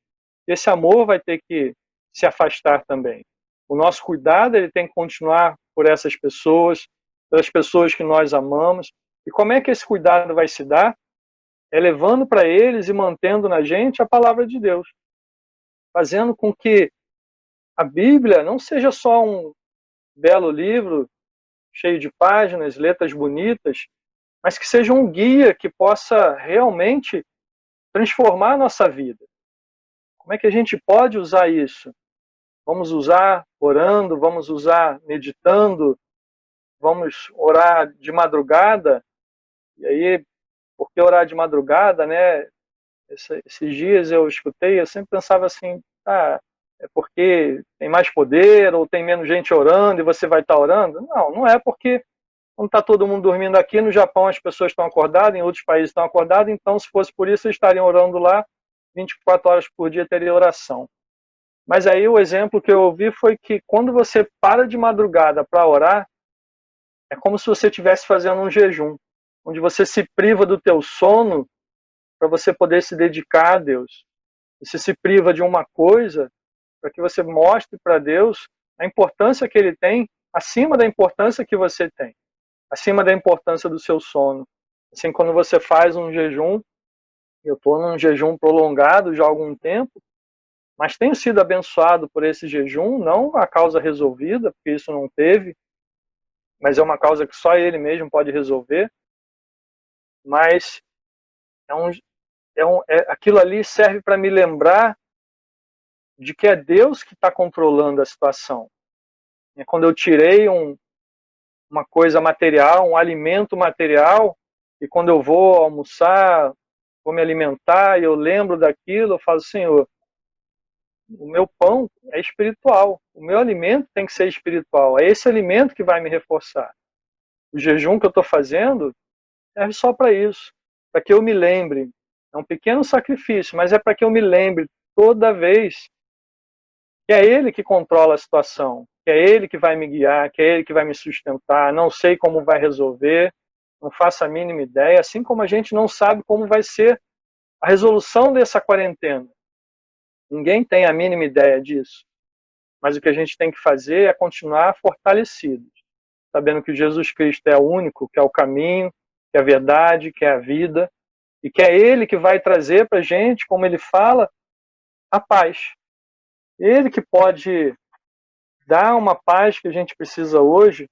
esse amor vai ter que se afastar também. O nosso cuidado ele tem que continuar por essas pessoas, pelas pessoas que nós amamos. E como é que esse cuidado vai se dar? É levando para eles e mantendo na gente a palavra de Deus. Fazendo com que a Bíblia não seja só um belo livro, cheio de páginas, letras bonitas, mas que seja um guia que possa realmente transformar a nossa vida. Como é que a gente pode usar isso? Vamos usar orando, vamos usar meditando, vamos orar de madrugada. E aí, por que orar de madrugada, né? Esses dias eu escutei, eu sempre pensava assim, é porque tem mais poder ou tem menos gente orando e você vai estar orando? Não, não é porque não está todo mundo dormindo aqui. No Japão as pessoas estão acordadas, em outros países estão acordadas, então se fosse por isso eles estariam orando lá 24 horas por dia, teria oração. Mas aí o exemplo que eu ouvi foi que quando você para de madrugada para orar, é como se você estivesse fazendo um jejum, onde você se priva do teu sono para você poder se dedicar a Deus. Você se priva de uma coisa para que você mostre para Deus a importância que Ele tem acima da importância que você tem, acima da importância do seu sono. Assim, quando você faz um jejum, eu estou num jejum prolongado já há algum tempo, mas tenho sido abençoado por esse jejum, não a causa resolvida, porque isso não teve, mas é uma causa que só Ele mesmo pode resolver. Mas aquilo ali serve para me lembrar de que é Deus que está controlando a situação. É quando eu tirei uma coisa material, um alimento material, e quando eu vou almoçar, vou me alimentar, e eu lembro daquilo, eu falo, Senhor, o meu pão é espiritual, o meu alimento tem que ser espiritual, é esse alimento que vai me reforçar. O jejum que eu estou fazendo serve só para isso, para que eu me lembre. É um pequeno sacrifício, mas é para que eu me lembre toda vez que é Ele que controla a situação, que é Ele que vai me guiar, que é Ele que vai me sustentar, não sei como vai resolver, não faço a mínima ideia, assim como a gente não sabe como vai ser a resolução dessa quarentena. Ninguém tem a mínima ideia disso. Mas o que a gente tem que fazer é continuar fortalecidos, sabendo que Jesus Cristo é o único, que é o caminho, que é a verdade, que é a vida, e que é Ele que vai trazer para a gente, como Ele fala, a paz. Ele que pode dar uma paz que a gente precisa hoje.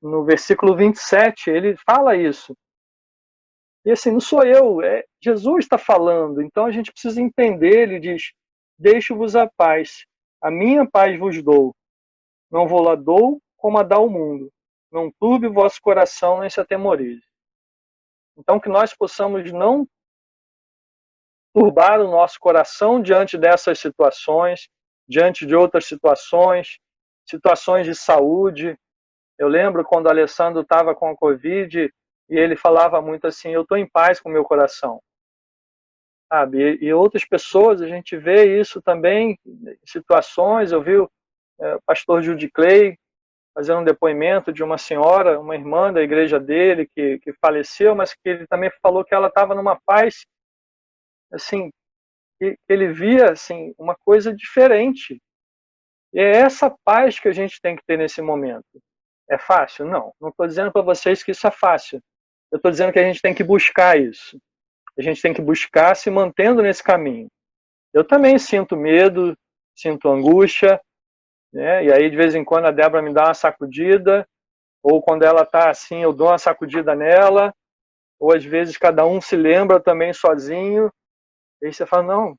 No versículo 27, ele fala isso. E assim, não sou eu, Jesus está falando. Então a gente precisa entender, ele diz, deixo-vos a paz, a minha paz vos dou. Não vou lá dou como a dá o mundo. Não turbe o vosso coração, nem se atemorize. Então que nós possamos não turbar o nosso coração diante dessas situações, diante de outras situações, situações de saúde. Eu lembro quando o Alessandro estava com a Covid e ele falava muito assim, eu estou em paz com o meu coração. Sabe? E outras pessoas, a gente vê isso também em situações. Eu vi o pastor Judy Clay fazendo um depoimento de uma senhora, uma irmã da igreja dele que faleceu, mas que ele também falou que ela estava numa paz assim, que ele via assim, uma coisa diferente. E é essa paz que a gente tem que ter nesse momento. É fácil? Não. Não estou dizendo para vocês que isso é fácil. Eu estou dizendo que a gente tem que buscar isso. A gente tem que buscar se mantendo nesse caminho. Eu também sinto medo, sinto angústia, né? E aí de vez em quando a Débora me dá uma sacudida, ou quando ela está assim, eu dou uma sacudida nela, ou às vezes cada um se lembra também sozinho. E aí você fala, não,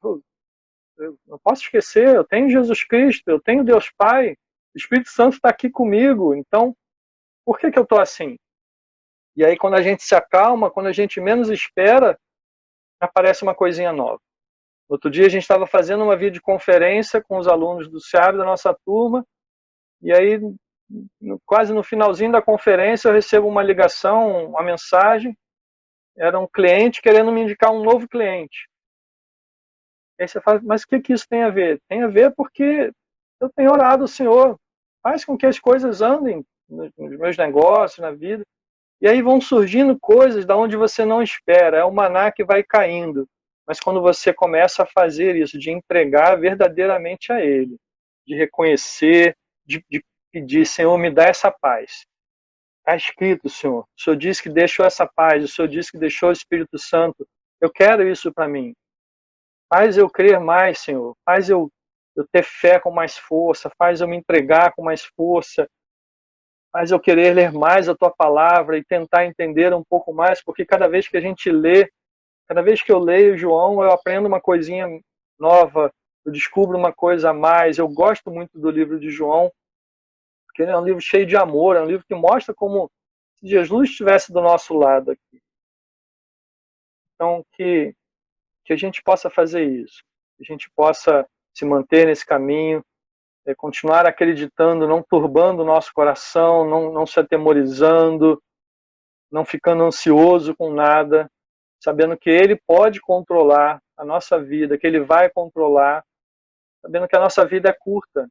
eu não posso esquecer, eu tenho Jesus Cristo, eu tenho Deus Pai, o Espírito Santo está aqui comigo, então por que eu estou assim? E aí quando a gente se acalma, quando a gente menos espera, aparece uma coisinha nova. Outro dia a gente estava fazendo uma videoconferência com os alunos do SEAB da nossa turma, e aí quase no finalzinho da conferência eu recebo uma ligação, uma mensagem, era um cliente querendo me indicar um novo cliente. Aí você fala, mas o que isso tem a ver? Tem a ver porque eu tenho orado ao Senhor, faz com que as coisas andem nos meus negócios, na vida. E aí vão surgindo coisas da onde você não espera, é o maná que vai caindo. Mas quando você começa a fazer isso, de entregar verdadeiramente a Ele, de reconhecer, de pedir, Senhor, me dá essa paz. Está escrito, Senhor. O Senhor disse que deixou essa paz, o Senhor disse que deixou o Espírito Santo. Eu quero isso para mim. Faz eu crer mais, Senhor. Faz eu eu ter fé com mais força, faz eu me entregar com mais força, faz eu querer ler mais a Tua palavra e tentar entender um pouco mais, porque cada vez que a gente lê, cada vez que eu leio João, eu aprendo uma coisinha nova, eu descubro uma coisa a mais. Eu gosto muito do livro de João, porque ele é um livro cheio de amor, é um livro que mostra como se Jesus estivesse do nosso lado aqui. Então, que a gente possa fazer isso, que a gente possa se manter nesse caminho, continuar acreditando, não turbando o nosso coração, não se atemorizando, não ficando ansioso com nada, sabendo que Ele pode controlar a nossa vida, que Ele vai controlar, sabendo que a nossa vida é curta,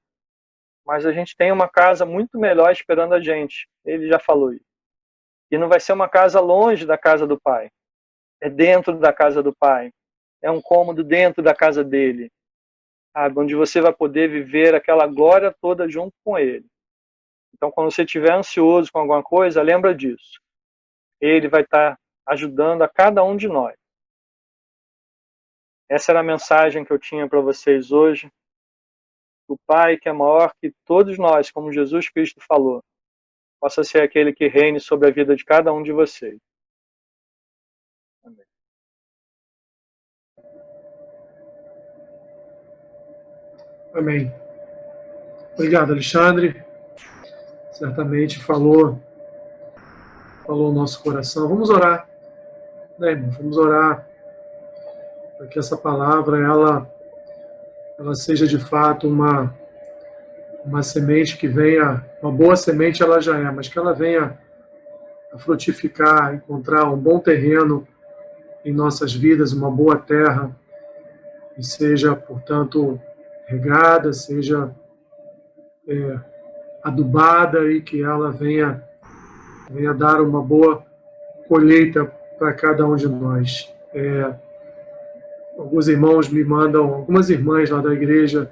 mas a gente tem uma casa muito melhor esperando a gente. Ele já falou isso. E não vai ser uma casa longe da casa do Pai. É dentro da casa do Pai. É um cômodo dentro da casa dele, sabe? Onde você vai poder viver aquela glória toda junto com Ele. Então, quando você estiver ansioso com alguma coisa, lembra disso. Ele vai estar ajudando a cada um de nós. Essa era a mensagem que eu tinha para vocês hoje. O Pai, que é maior que todos nós, como Jesus Cristo falou, possa ser aquele que reine sobre a vida de cada um de vocês. Amém. Amém. Obrigado, Alexandre. Certamente falou o nosso coração. Vamos orar, né, irmão? Vamos orar para que essa palavra ela seja de fato uma semente que venha, uma boa semente ela já é, mas que ela venha a frutificar, encontrar um bom terreno em nossas vidas, uma boa terra, e seja, portanto, regada, seja adubada e que ela venha dar uma boa colheita para cada um de nós. Alguns irmãos me mandam, algumas irmãs lá da igreja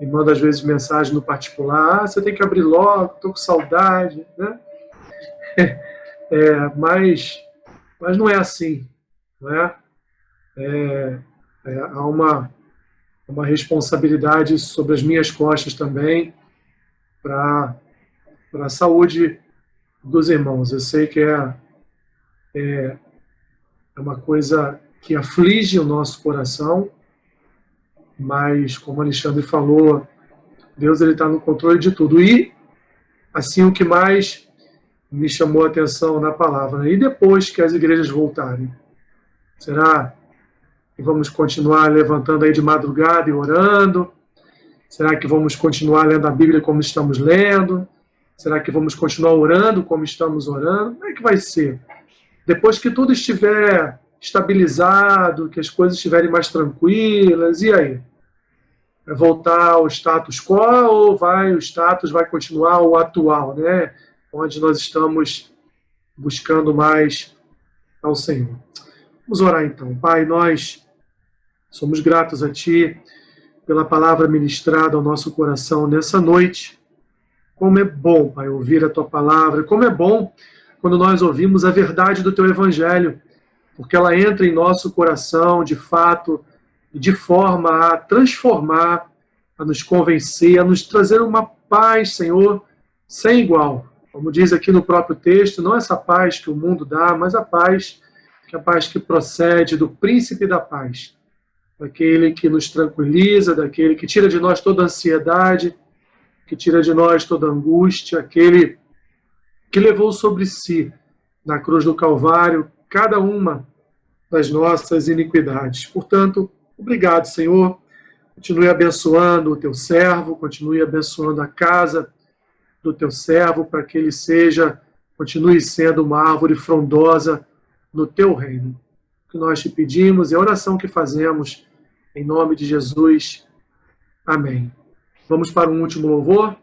me mandam às vezes mensagem no particular: você tem que abrir logo, estou com saudade, né? Mas não é assim, não é? Há uma responsabilidade sobre as minhas costas também para a saúde dos irmãos. Eu sei que é uma coisa que aflige o nosso coração, mas, como o Alexandre falou, Deus está no controle de tudo. E, assim, o que mais me chamou a atenção na palavra, né? E depois que as igrejas voltarem? Será que vamos continuar levantando aí de madrugada e orando? Será que vamos continuar lendo a Bíblia como estamos lendo? Será que vamos continuar orando como estamos orando? Como é que vai ser? Depois que tudo estiver estabilizado, que as coisas estiverem mais tranquilas, e aí? Vai voltar ao status quo ou o status vai continuar o atual, né? Onde nós estamos buscando mais ao Senhor. Vamos orar então. Pai, nós somos gratos a Ti pela palavra ministrada ao nosso coração nessa noite. Como é bom, Pai, ouvir a Tua palavra. Como é bom quando nós ouvimos a verdade do Teu Evangelho, porque ela entra em nosso coração, de fato, de forma a transformar, a nos convencer, a nos trazer uma paz, Senhor, sem igual. Como diz aqui no próprio texto, não essa paz que o mundo dá, mas a paz que procede do príncipe da paz, daquele que nos tranquiliza, daquele que tira de nós toda ansiedade, que tira de nós toda angústia, aquele que levou sobre si, na cruz do Calvário, cada uma das nossas iniquidades. Portanto, obrigado, Senhor. Continue abençoando o Teu servo, continue abençoando a casa do Teu servo, para que ele continue sendo uma árvore frondosa no Teu reino. O que nós te pedimos é a oração que fazemos em nome de Jesus. Amém. Vamos para um último louvor.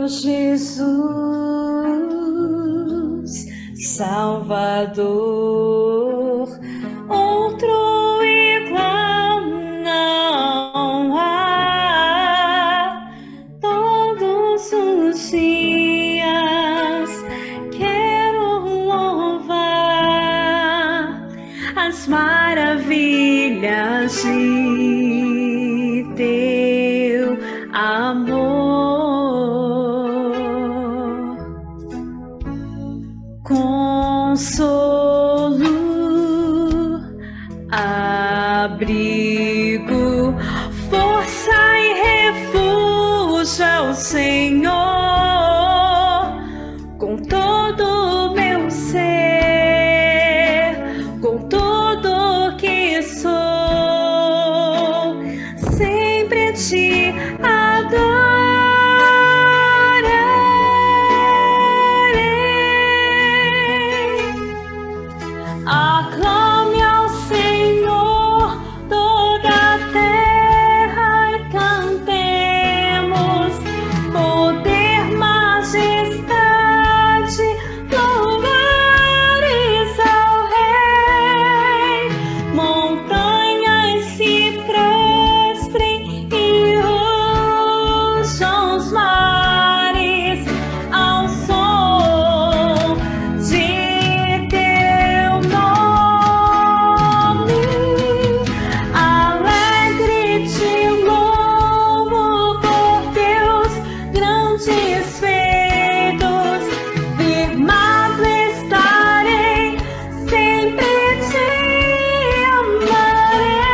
Jesus, Salvador, outro igual não há. Todos os dias quero louvar as maravilhas de teu amor, consolo, abrigo, força e refúgio ao Senhor, com todo o meu ser, com tudo que sou, sempre te adorarei. Aclame ao Senhor toda a terra e cantemos poder, majestade, louvores ao Rei. Montanhas se prostrem e rujam os mares ao som de teu nome. Alegre te louvo por teus grandes feitos, firmado estarei, sempre te amarei.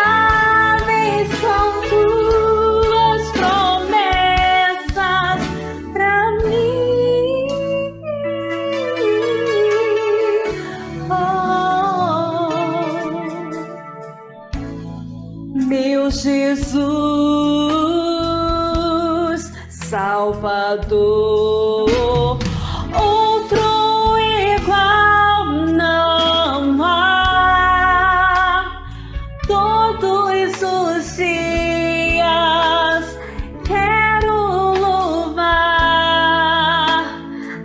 Incomparáveis são tuas promessas pra mim. Meu Jesus, Salvador, outro igual não há. Todos os dias quero louvar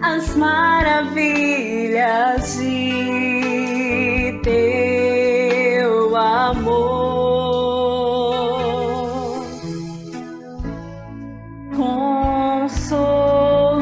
as maravilhas de teu amor, consolo,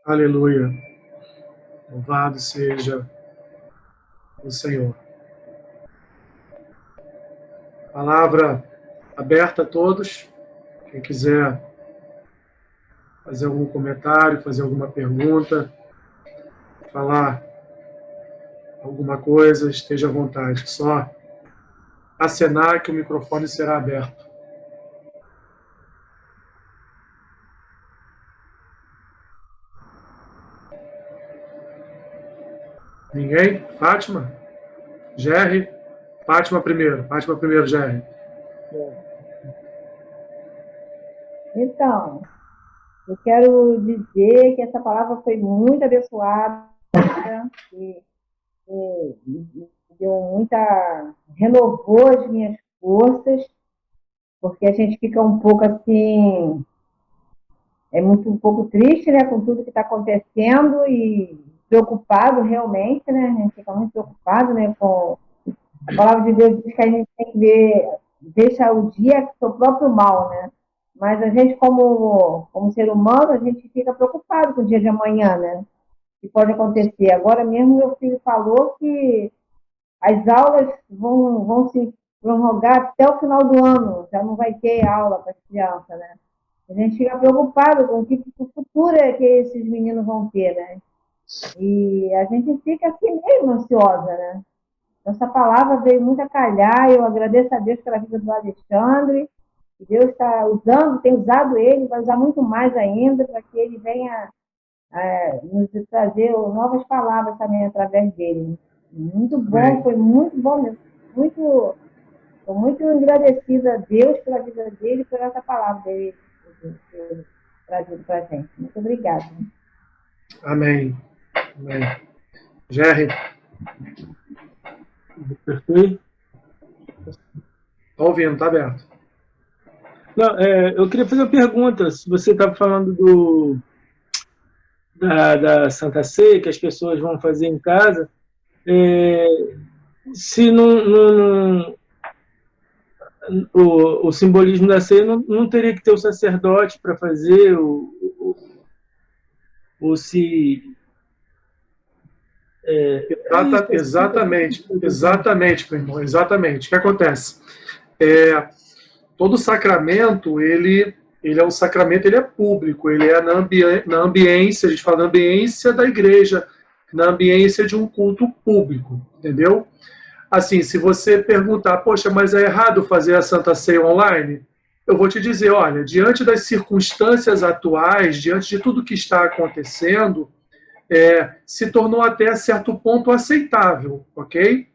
Aleluia. Louvado seja o Senhor. Palavra aberta a todos. Quem quiser fazer algum comentário, fazer alguma pergunta, falar alguma coisa, esteja à vontade. Só acenar que o microfone será aberto. Ninguém? Fátima? Jerry? Fátima primeiro, Jerry. Então, eu quero dizer que essa palavra foi muito abençoada e renovou as minhas forças, porque a gente fica um pouco assim, um pouco triste, né, com tudo que está acontecendo e preocupado realmente, né, a gente fica muito preocupado, né, com a palavra de Deus diz que a gente tem que ver, deixa o dia com o seu próprio mal, né, mas a gente como ser humano, a gente fica preocupado com o dia de amanhã, né, que pode acontecer. Agora mesmo meu filho falou que as aulas vão se prorrogar até o final do ano, já não vai ter aula para as crianças, né? A gente fica preocupado com o que futuro é que esses meninos vão ter, né? E a gente fica assim mesmo ansiosa, né? Essa palavra veio muito a calhar, eu agradeço a Deus pela vida do Alexandre, que Deus está usando, tem usado ele, vai usar muito mais ainda, para que ele venha nos trazer novas palavras também através dele. Muito bom, foi muito bom mesmo. Estou muito agradecida a Deus pela vida dele e por essa palavra dele trazido para a gente. Muito obrigada. Amém. Amém. Jerry. Perfeito. Está ouvindo, está aberto. Não, eu queria fazer uma pergunta. Se você estava falando da Santa Ceia, que as pessoas vão fazer em casa, se o simbolismo da ceia não teria que ter o sacerdote para fazer, Exatamente, meu irmão, exatamente. O que acontece? Todo sacramento, ele é um sacramento, ele é público, ele é na ambiência, a gente fala na ambiência da igreja, na ambiência de um culto público, entendeu? Assim, se você perguntar, poxa, mas é errado fazer a Santa Ceia online? Eu vou te dizer, olha, diante das circunstâncias atuais, diante de tudo que está acontecendo, se tornou até certo ponto aceitável, ok?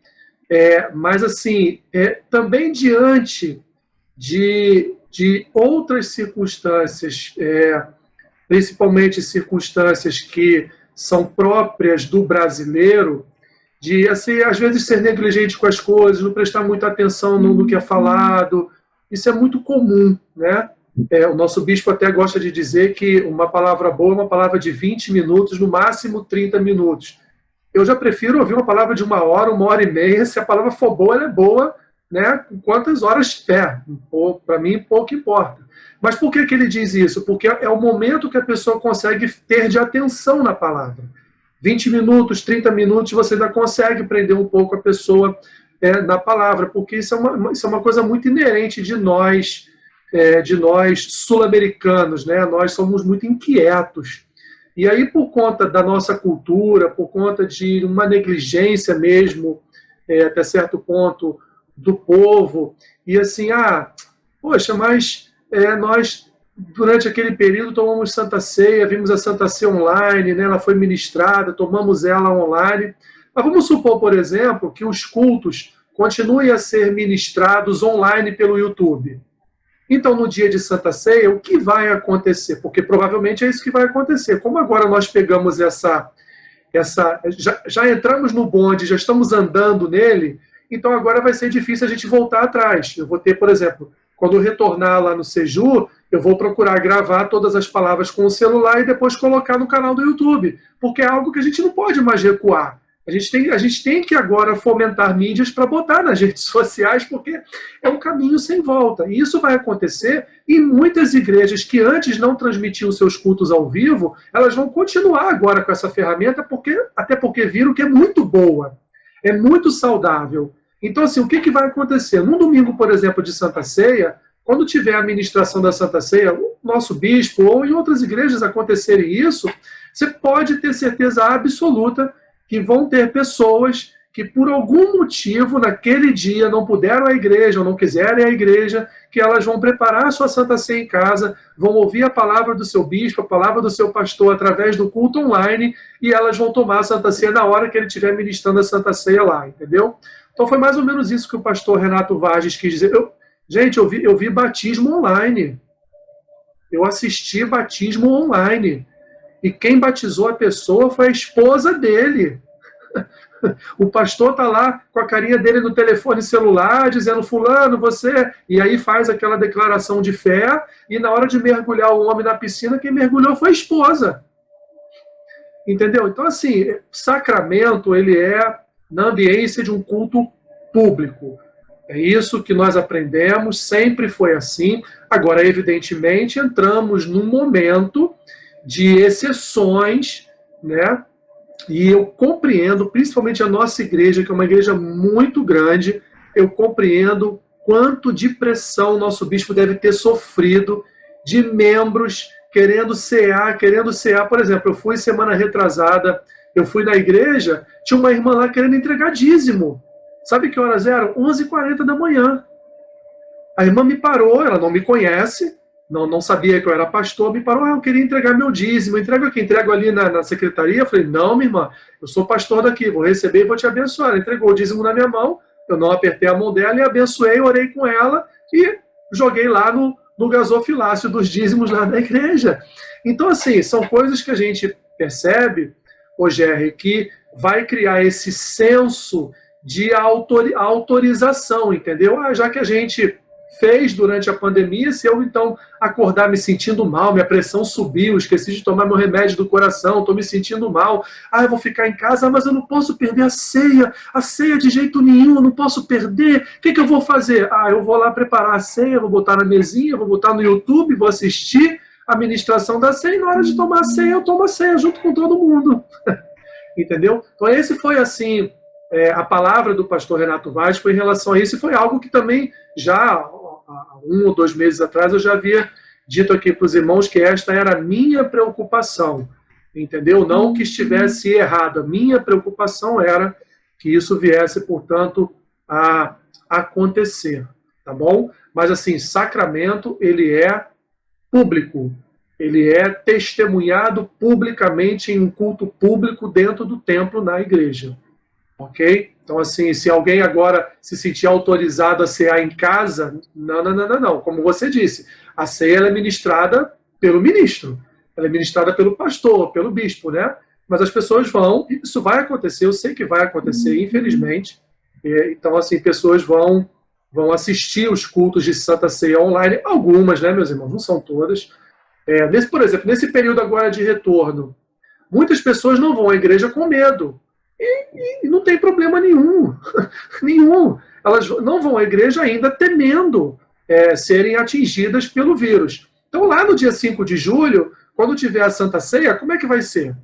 Mas, assim, também diante de outras circunstâncias, principalmente circunstâncias que são próprias do brasileiro, de, assim, às vezes ser negligente com as coisas, não prestar muita atenção no que é falado, isso é muito comum, né? O nosso bispo até gosta de dizer que uma palavra boa é uma palavra de 20 minutos, no máximo 30 minutos. Eu já prefiro ouvir uma palavra de 1 hora e meia, se a palavra for boa, ela é boa, né? Com quantas horas tiver. Para mim, pouco importa. Mas por que ele diz isso? Porque é o momento que a pessoa consegue ter de atenção na palavra. 20 minutos, 30 minutos, você ainda consegue prender um pouco a pessoa na palavra, porque isso é uma coisa muito inerente de nós sul-americanos, né? Nós somos muito inquietos. E aí, por conta da nossa cultura, por conta de uma negligência mesmo, até certo ponto, do povo, e assim, poxa, mas nós, durante aquele período, tomamos Santa Ceia, vimos a Santa Ceia online, né? Ela foi ministrada, tomamos ela online. Mas vamos supor, por exemplo, que os cultos continuem a ser ministrados online pelo YouTube. Então, no dia de Santa Ceia, o que vai acontecer? Porque provavelmente é isso que vai acontecer. Como agora nós pegamos já entramos no bonde, já estamos andando nele, então agora vai ser difícil a gente voltar atrás. Eu vou ter, por exemplo, quando eu retornar lá no Seju, eu vou procurar gravar todas as palavras com o celular e depois colocar no canal do YouTube, porque é algo que a gente não pode mais recuar. A gente tem que agora fomentar mídias para botar nas redes sociais, porque é um caminho sem volta. E isso vai acontecer em muitas igrejas que antes não transmitiam seus cultos ao vivo, elas vão continuar agora com essa ferramenta, até porque viram que é muito boa, é muito saudável. Então, assim, o que vai acontecer? Num domingo, por exemplo, de Santa Ceia, quando tiver a ministração da Santa Ceia, o nosso bispo ou em outras igrejas acontecerem isso, você pode ter certeza absoluta que vão ter pessoas que por algum motivo naquele dia não puderam à igreja ou não quiserem à igreja, que elas vão preparar a sua Santa Ceia em casa, vão ouvir a palavra do seu bispo, a palavra do seu pastor através do culto online e elas vão tomar a Santa Ceia na hora que ele estiver ministrando a Santa Ceia lá, entendeu? Então foi mais ou menos isso que o pastor Renato Vargas quis dizer. Gente, eu vi batismo online. Eu assisti batismo online. E quem batizou a pessoa foi a esposa dele. O pastor está lá com a carinha dele no telefone celular, dizendo, fulano, você... E aí faz aquela declaração de fé, e na hora de mergulhar o homem na piscina, quem mergulhou foi a esposa. Entendeu? Então, assim, sacramento, ele é na ambiência de um culto público. É isso que nós aprendemos, sempre foi assim. Agora, evidentemente, entramos num momento de exceções, né? E eu compreendo, principalmente a nossa igreja, que é uma igreja muito grande, eu compreendo quanto de pressão o nosso bispo deve ter sofrido de membros querendo cear. Por exemplo, eu fui semana retrasada, eu fui na igreja, tinha uma irmã lá querendo entregar dízimo. Sabe que horas eram? 11h40 da manhã. A irmã me parou, ela não me conhece, não sabia que eu era pastor, me parou, eu queria entregar meu dízimo, entrego aqui, entrego ali na secretaria. Eu falei, não, minha irmã, eu sou pastor daqui, vou receber e vou te abençoar. Ela entregou o dízimo na minha mão, eu não apertei a mão dela e abençoei, orei com ela e joguei lá no gasofilácio dos dízimos lá da igreja. Então, assim, são coisas que a gente percebe, Jerry, que vai criar esse senso de autorização, entendeu? Já que a gente fez durante a pandemia, se eu então acordar me sentindo mal, minha pressão subiu, esqueci de tomar meu remédio do coração, estou me sentindo mal, eu vou ficar em casa, mas eu não posso perder a ceia de jeito nenhum, eu não posso perder, o que eu vou fazer? Eu vou lá preparar a ceia, vou botar na mesinha, vou botar no YouTube, vou assistir a ministração da ceia, e na hora de tomar a ceia, eu tomo a ceia junto com todo mundo. Entendeu? Então esse foi assim, a palavra do pastor Renato Vaz foi em relação a isso, e foi algo que também já há 1 ou 2 meses atrás eu já havia dito aqui para os irmãos que esta era a minha preocupação, entendeu? Não que estivesse errado, a minha preocupação era que isso viesse, portanto, a acontecer, tá bom? Mas assim, sacramento, ele é público, ele é testemunhado publicamente em um culto público dentro do templo na igreja. Ok? Então, assim, se alguém agora se sentir autorizado a cear em casa, não. Como você disse, a ceia ela é ministrada pelo ministro, ela é ministrada pelo pastor, pelo bispo, né? Mas as pessoas vão, isso vai acontecer, eu sei que vai acontecer, infelizmente. Então, assim, pessoas vão assistir os cultos de Santa Ceia online, algumas, né, meus irmãos? Não são todas. Por exemplo, nesse período agora de retorno, muitas pessoas não vão à igreja com medo. E não tem problema nenhum. Nenhum. Elas não vão à igreja ainda temendo serem atingidas pelo vírus. Então, lá no dia 5 de julho, quando tiver a Santa Ceia, como é que vai ser?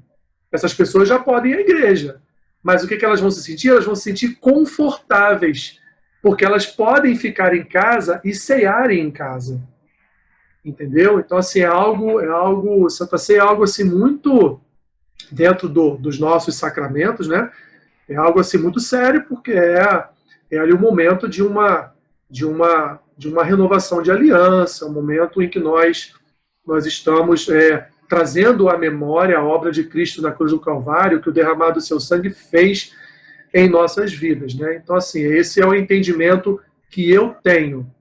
Essas pessoas já podem ir à igreja. Mas o que elas vão se sentir? Elas vão se sentir confortáveis, porque elas podem ficar em casa e cearem em casa. Entendeu? Então, assim, Santa Ceia é algo assim muito dentro dos nossos sacramentos, né? É algo assim muito sério, porque é ali o momento de uma renovação de aliança, um momento em que nós estamos trazendo à memória a obra de Cristo na cruz do Calvário, que o derramado do seu sangue fez em nossas vidas, né? Então, assim, esse é o entendimento que eu tenho.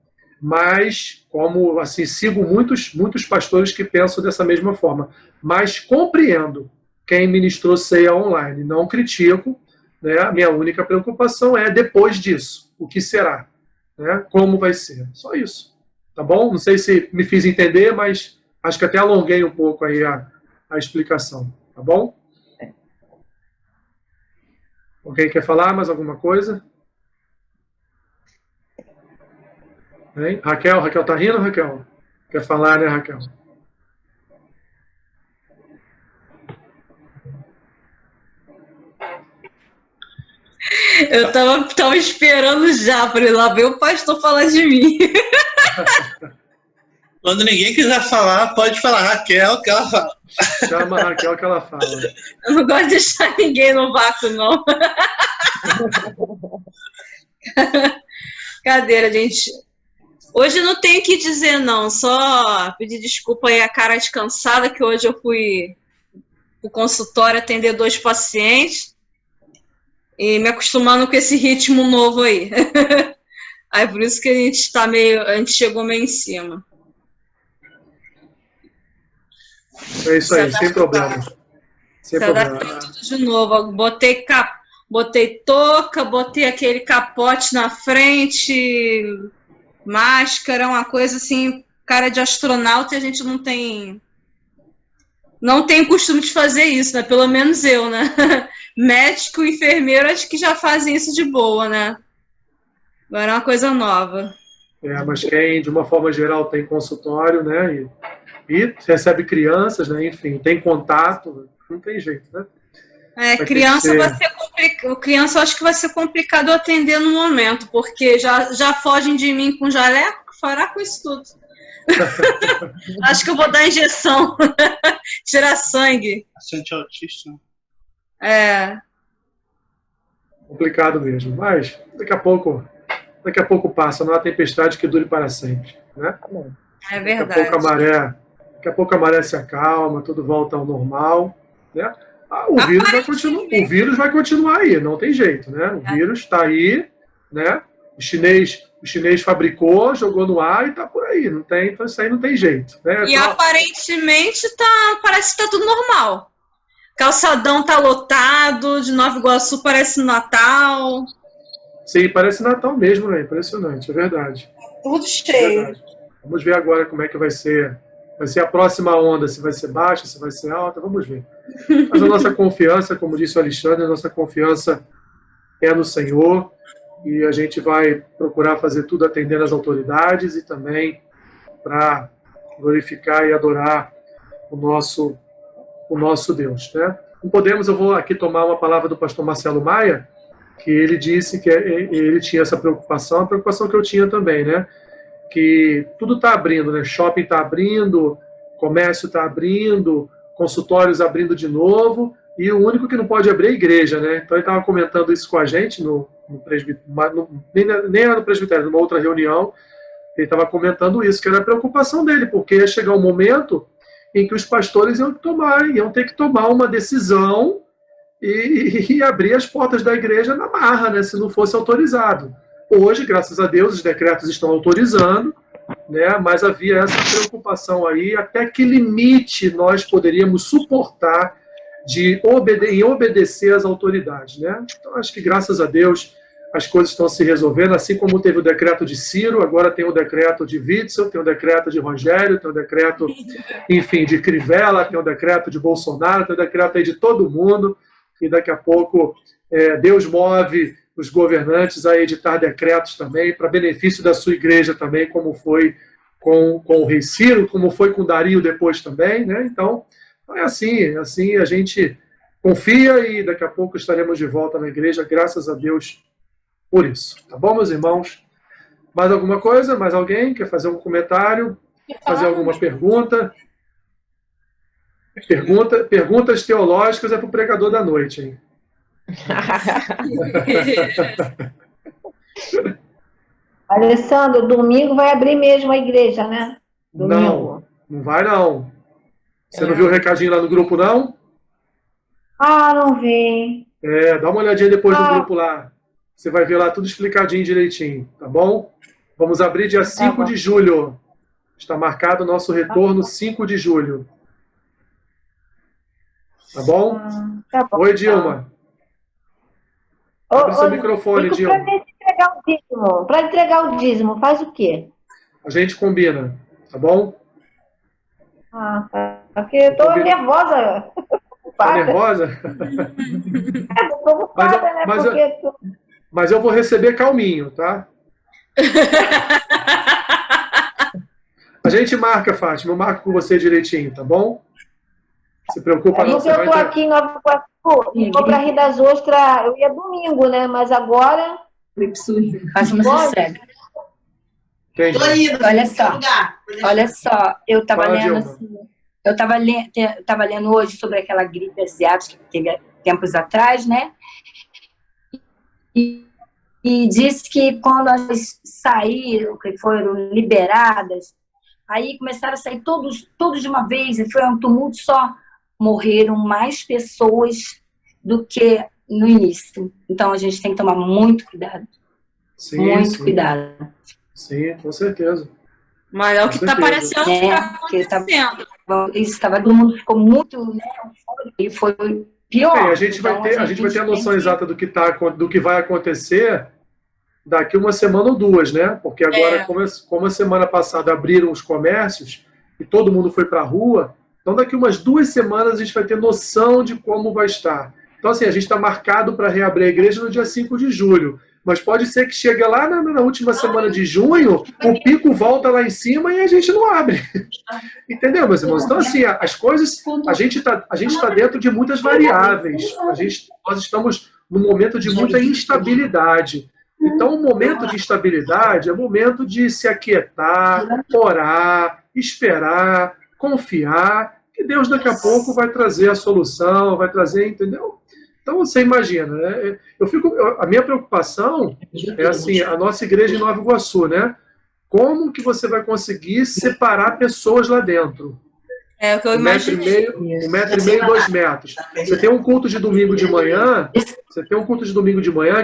Mas, como assim, sigo muitos pastores que pensam dessa mesma forma, mas compreendo quem ministrou ceia online. Não critico, né? A minha única preocupação é depois disso, o que será, né? Como vai ser, só isso, tá bom? Não sei se me fiz entender, mas acho que até alonguei um pouco aí a explicação, tá bom? Alguém quer falar mais alguma coisa? Hein? Raquel tá rindo, Raquel? Quer falar, né, Raquel? Eu tava esperando já, para lá ver o pastor falar de mim. Quando ninguém quiser falar, pode falar Raquel, que ela fala. Chama a Raquel que ela fala. Eu não gosto de deixar ninguém no vácuo, não. Cadeira, gente. Hoje não tenho o que dizer, não. Só pedir desculpa aí a cara descansada, que hoje eu fui pro consultório atender 2 pacientes e me acostumando com esse ritmo novo aí. Aí por isso que a gente chegou meio em cima. É isso aí, sem problema. Sem problema. Tudo de novo. Botei touca, botei aquele capote na frente, máscara, uma coisa assim, cara de astronauta, e a gente não tem costume de fazer isso, né? Pelo menos eu, né? Médico e enfermeiro acho que já fazem isso de boa, né? Agora é uma coisa nova. Mas quem, de uma forma geral, tem consultório, né? E recebe crianças, né? Enfim, tem contato, não tem jeito, né? Criança vai ser complicado. Criança eu acho que vai ser complicado atender no momento, porque já fogem de mim com jaleco, fará com isso tudo. Acho que eu vou dar injeção, tirar sangue. Paciente autista. Complicado mesmo, mas daqui a pouco passa, não há tempestade que dure para sempre, né? É verdade. Daqui a pouco a maré se acalma, tudo volta ao normal, né? O vírus vai continuar aí, não tem jeito, né? O vírus está aí, né? O chinês fabricou, jogou no ar e está por aí, não tem, então isso aí não tem jeito, né? E aparentemente parece que está tudo normal. Calçadão tá lotado, de Nova Iguaçu parece Natal. Sim, parece Natal mesmo, né? Impressionante, é verdade. Tudo cheio. Verdade. Vamos ver agora como é que vai ser. Vai ser a próxima onda, se vai ser baixa, se vai ser alta, vamos ver. Mas a nossa confiança, como disse o Alexandre, a nossa confiança é no Senhor e a gente vai procurar fazer tudo atendendo as autoridades e também para glorificar e adorar o nosso Deus, né? Não podemos, eu vou aqui tomar uma palavra do pastor Marcelo Maia, que ele disse que ele tinha essa preocupação, a preocupação que eu tinha também, né? Que tudo está abrindo, né? Shopping está abrindo, comércio está abrindo, consultórios abrindo de novo, e o único que não pode abrir é a igreja, né? Então ele estava comentando isso com a gente no presbitério, nem era no presbitério, numa outra reunião, ele estava comentando isso, que era a preocupação dele, porque ia chegar um momento em que os pastores iam ter que tomar uma decisão e abrir as portas da igreja na marra, né? Se não fosse autorizado. Hoje, graças a Deus, os decretos estão autorizando, né? Mas havia essa preocupação aí, até que limite nós poderíamos suportar em obedecer às autoridades, né? Então, acho que, graças a Deus, as coisas estão se resolvendo, assim como teve o decreto de Ciro, agora tem o decreto de Witzel, tem o decreto de Rogério, tem o decreto, enfim, de Crivella, tem o decreto de Bolsonaro, tem o decreto aí de todo mundo, e daqui a pouco Deus move os governantes a editar decretos também, para benefício da sua igreja também, como foi com o rei Ciro, como foi com Dario depois também, né? Então, é assim a gente confia e daqui a pouco estaremos de volta na igreja, graças a Deus por isso. Tá bom, meus irmãos? Mais alguma coisa? Mais alguém quer fazer um comentário? Fazer alguma pergunta? Perguntas teológicas é para o pregador da noite, hein? Alessandro, domingo vai abrir mesmo a igreja, né? Domingo. Não vai não. Você não viu o recadinho lá no grupo, não? Não vi. Dá uma olhadinha depois no grupo lá. Você vai ver lá tudo explicadinho direitinho, tá bom? Vamos abrir dia 5 de julho. Está marcado o nosso retorno 5 de julho. Tá bom? Tá bom. Oi, Dilma. Abre seu microfone, Dilma. Para entregar o dízimo, faz o quê? A gente combina, tá bom? Tá. Porque eu tô nervosa. Tá nervosa? Tô preocupada, né? Mas- Porque Mas eu vou receber calminho, tá? A gente marca, Fátima. Eu marco com você direitinho, tá bom? Se preocupa não. porque eu tô aqui em Nova Iguaçu, e vou pra Rio das Ostras, eu ia domingo, né? Mas agora... Fátima sossega. Entendi. Tô indo. Olha só. Lugar. Olha só, eu estava Fala, lendo Dilma. assim, eu tava lendo hoje sobre aquela gripe asiática que teve tempos atrás, né? E disse que quando elas saíram, que foram liberadas, aí começaram a sair todos de uma vez, e foi um tumulto só. Morreram mais pessoas do que no início. Então a gente tem que tomar muito cuidado. Sim, Muito sim. cuidado. Sim, com certeza. Mas é o que Com tá certeza. parecendo que É, tá porque tá- acontecendo. Isso estava, todo mundo ficou muito, né, e foi pior. Bem, a gente vai Então, ter a noção tem que- exata do que vai acontecer daqui uma semana ou duas, né? Porque agora, como a semana passada abriram os comércios e todo mundo foi para a rua, então daqui umas 2 semanas a gente vai ter noção de como vai estar. Então, assim, a gente está marcado para reabrir a igreja no dia 5 de julho. Mas pode ser que chegue lá na última semana de junho, o pico volta lá em cima e a gente não abre. Entendeu, meus irmãos? Então, assim, as coisas, a gente tá dentro de muitas variáveis. Nós estamos num momento de muita instabilidade. Então, o momento de instabilidade é o momento de se aquietar, orar, esperar, confiar, que Deus daqui a pouco vai trazer a solução, vai trazer, entendeu? Então, você imagina, né? A minha preocupação é assim, a nossa igreja em Nova Iguaçu, né? Como que você vai conseguir separar pessoas lá dentro? É o que eu 1,5 imaginei. 1,5 m, 2 metros. Você tem um culto de domingo de manhã,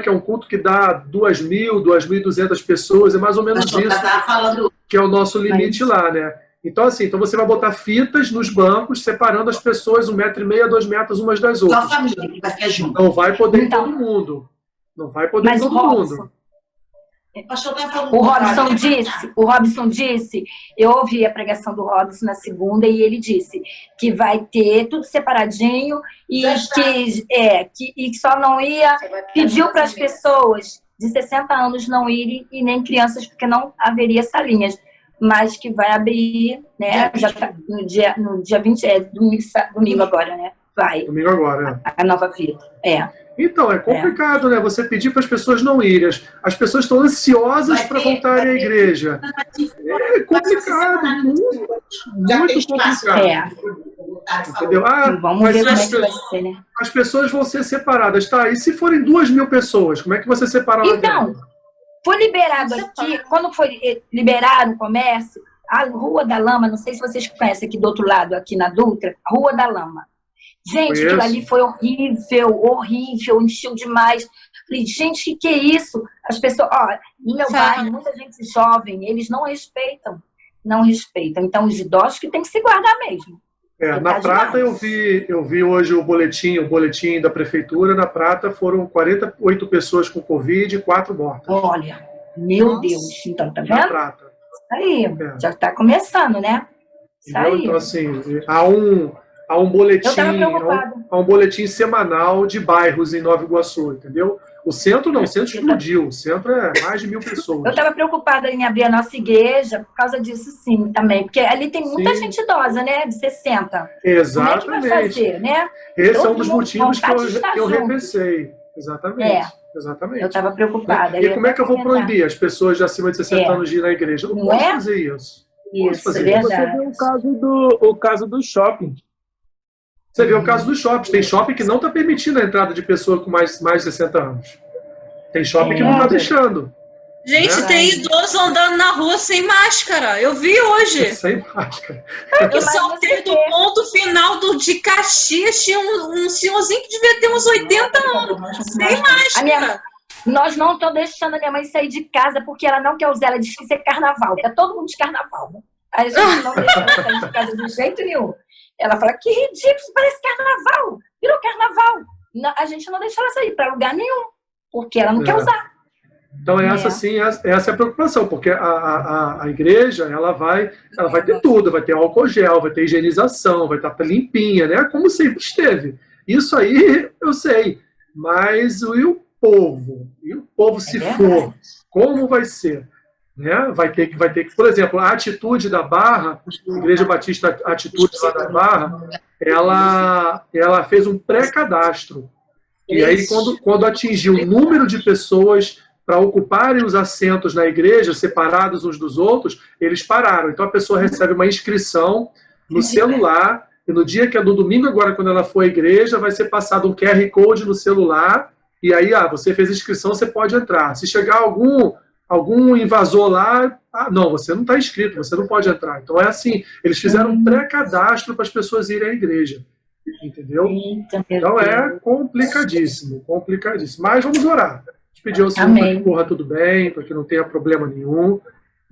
que é um culto que dá 2.000, 2.200 pessoas, é mais ou menos isso que é o nosso limite lá, né? Então, assim, você vai botar fitas nos bancos, separando as pessoas 1,5 m, 2 metros umas das Só a outras. família que vai ficar junto. Não vai poder ir Então. todo mundo. Não vai poder ir Mas o todo Robson, mundo. O pastor tá falando. O Robson disse, eu ouvi a pregação do Robson na segunda e ele disse que vai ter tudo separadinho e que só não ia, pediu para as pessoas de 60 anos não irem e nem crianças porque não haveria salinhas, mas que vai abrir, né, já tá, no dia 20, domingo agora, né, vai, Domingo agora, né? a nova vida, Então, é complicado, né? Você pedir para as pessoas não irem. As pessoas estão ansiosas para voltarem à igreja. É complicado, muito complicado. Entendeu? Vamos mas ver como é que vai ser, né. as pessoas vão ser separadas, tá? E se forem 2.000 pessoas, como é que você separa lá Então, dentro? foi liberado aqui, quando foi liberado o comércio, a Rua da Lama, não sei se vocês conhecem aqui do outro lado, aqui na Dutra, Rua da Lama. Gente, Conheço. aquilo ali foi horrível, encheu demais. Falei, gente, que é isso? As pessoas, no meu bairro, muita gente jovem, eles não respeitam. Então, os idosos que tem que se guardar mesmo. Na Prata eu vi hoje o boletim da prefeitura. Na Prata foram 48 pessoas com Covid e 4 mortas. Olha, meu Deus, então, tá Na vendo? Prata. Aí, já tá começando, né? Isso Entendeu? aí. Então, assim, há um boletim, Eu tava preocupada. há um boletim semanal de bairros em Nova Iguaçu, entendeu? O centro não, o centro explodiu. O centro é mais de 1.000 pessoas. Eu estava preocupada em abrir a nossa igreja por causa disso, sim, também. Porque ali tem muita gente idosa, né? De 60. Exatamente. Como é que vai fazer, né? Esse é um Todo dos mundo motivos que vontade de estar eu junto. repensei. Exatamente. Exatamente. Eu estava preocupada. E como é que eu vou comentar. proibir as pessoas de acima de 60 anos de ir na igreja? Eu não Não posso é? fazer isso. Isso, é fazer Você verdade. vê o caso do shopping. Você vê o caso dos shoppings. Tem shopping que não está permitindo a entrada de pessoa com mais de 60 anos. Tem shopping que não está deixando. Gente, Né? tem idoso andando na rua sem máscara. Eu vi hoje. Sem máscara. Eu saltei do ponto final de Caxias, tinha um senhorzinho que devia ter uns 80 anos. Sem máscara. Nós não estamos deixando a minha mãe sair de casa porque ela não quer usar. Ela diz que isso é carnaval. É todo mundo de carnaval. Né? A gente não deixa ela sair de casa de jeito nenhum. Ela fala, que ridículo, isso parece carnaval. Virou carnaval. A gente não deixa ela sair para lugar nenhum. Porque ela não quer usar. Então, essa sim, essa é a preocupação, porque a igreja, ela vai ter tudo, vai ter álcool gel, vai ter higienização, vai estar limpinha, né? Como sempre esteve. Isso aí, eu sei. Mas e o povo? E o povo se for? Como vai ser? Né? Vai ter que, por exemplo, a Atitude da Barra, a Igreja Batista Atitude lá da Barra, ela fez um pré-cadastro. E aí, quando atingiu o número de pessoas para ocuparem os assentos na igreja, separados uns dos outros, eles pararam. Então, a pessoa recebe uma inscrição no celular, e no dia que é no domingo agora, quando ela for à igreja, vai ser passado um QR Code no celular, e aí, você fez a inscrição, você pode entrar. Se chegar algum invasor lá, não, você não está inscrito, você não pode entrar. Então, é assim, eles fizeram um pré-cadastro para as pessoas irem à igreja. Entendeu? Então, é complicadíssimo, complicadíssimo. Mas vamos orar. Pedir ao Senhor para que corra tudo bem, para que não tenha problema nenhum,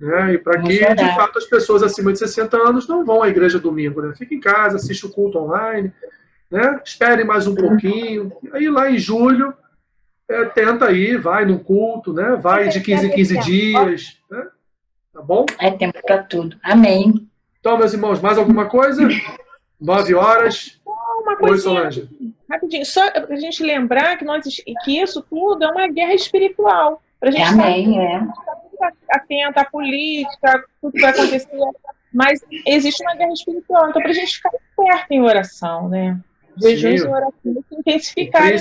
né? E para que, de fato, as pessoas acima de 60 anos não vão à igreja domingo, né? Fique em casa, assiste o culto online, né? Espere mais um pouquinho. Aí lá em julho, tenta ir, vai no culto, né? Vai de 15 em 15 dias, né? Tá bom? É tempo para tudo. Amém. Então, meus irmãos, mais alguma coisa? 9 horas. Uma coisinha, rapidinho, só para a gente lembrar que isso tudo é uma guerra espiritual. Para a gente estar atento à política, tudo que vai acontecer, mas existe uma guerra espiritual. Então, para a gente ficar perto em oração, né? Jejuns e orações intensificarem.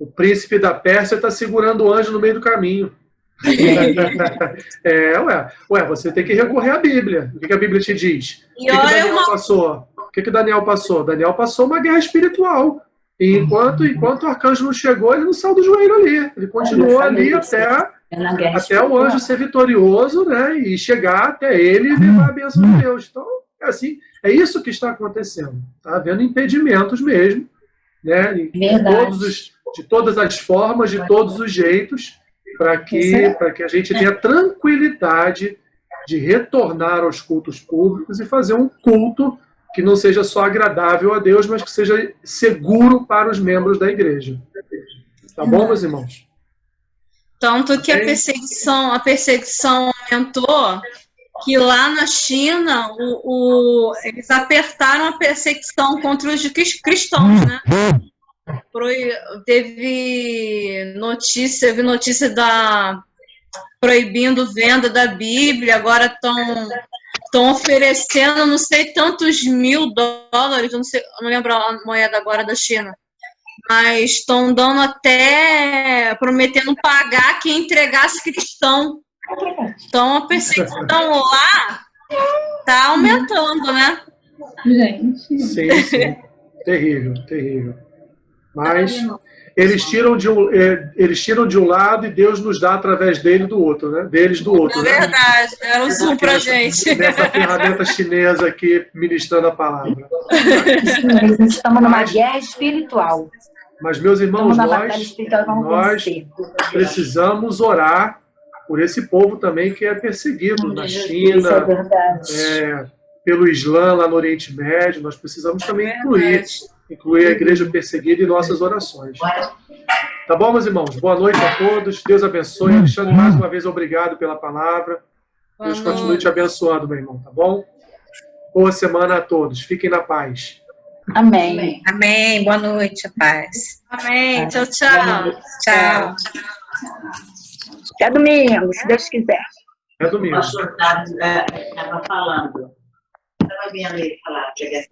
O príncipe da Pérsia está segurando o anjo no meio do caminho. Você tem que recorrer à Bíblia. O que a Bíblia te diz? O que Daniel passou? O que Daniel passou? Daniel passou uma guerra espiritual. E enquanto o arcanjo não chegou, ele não saiu do joelho ali. Ele continuou ali até o anjo ser vitorioso, né? E chegar até ele e levar a bênção de Deus. Então, é isso que está acontecendo. Está havendo impedimentos mesmo, né? De todas as formas, de todos os jeitos, para que a gente tenha tranquilidade de retornar aos cultos públicos e fazer um culto que não seja só agradável a Deus, mas que seja seguro para os membros da igreja. Tá bom, meus irmãos? Tanto que a perseguição aumentou, que lá na China eles apertaram a perseguição contra os cristãos, né? Teve notícia proibindo venda da Bíblia, agora estão oferecendo não sei tantos $1.000, não lembro a moeda agora da China, mas estão dando até, prometendo pagar quem entregasse cristão. Então a perseguição lá está aumentando, né? Sim. Terrível, terrível. Mas eles tiram de um lado e Deus nos dá através deles do outro, né? É verdade, é um zoom pra gente. Nessa ferramenta chinesa aqui, ministrando a palavra. Nós estamos numa guerra espiritual. Mas, meus irmãos, nós precisamos orar por esse povo também que é perseguido na China, pelo Islã lá no Oriente Médio. Nós precisamos também incluir a igreja perseguida em nossas orações. Tá bom, meus irmãos? Boa noite a todos. Deus abençoe. Alexandre, mais uma vez, obrigado pela palavra. Deus continue te abençoando, meu irmão, tá bom? Boa semana a todos. Fiquem na paz. Amém. Amém. Boa noite, a paz. Amém. Tchau, tchau. Tchau. Até domingo, se Deus quiser. Até domingo. O pastor estava falando. Estava bem ali falar, chegar essa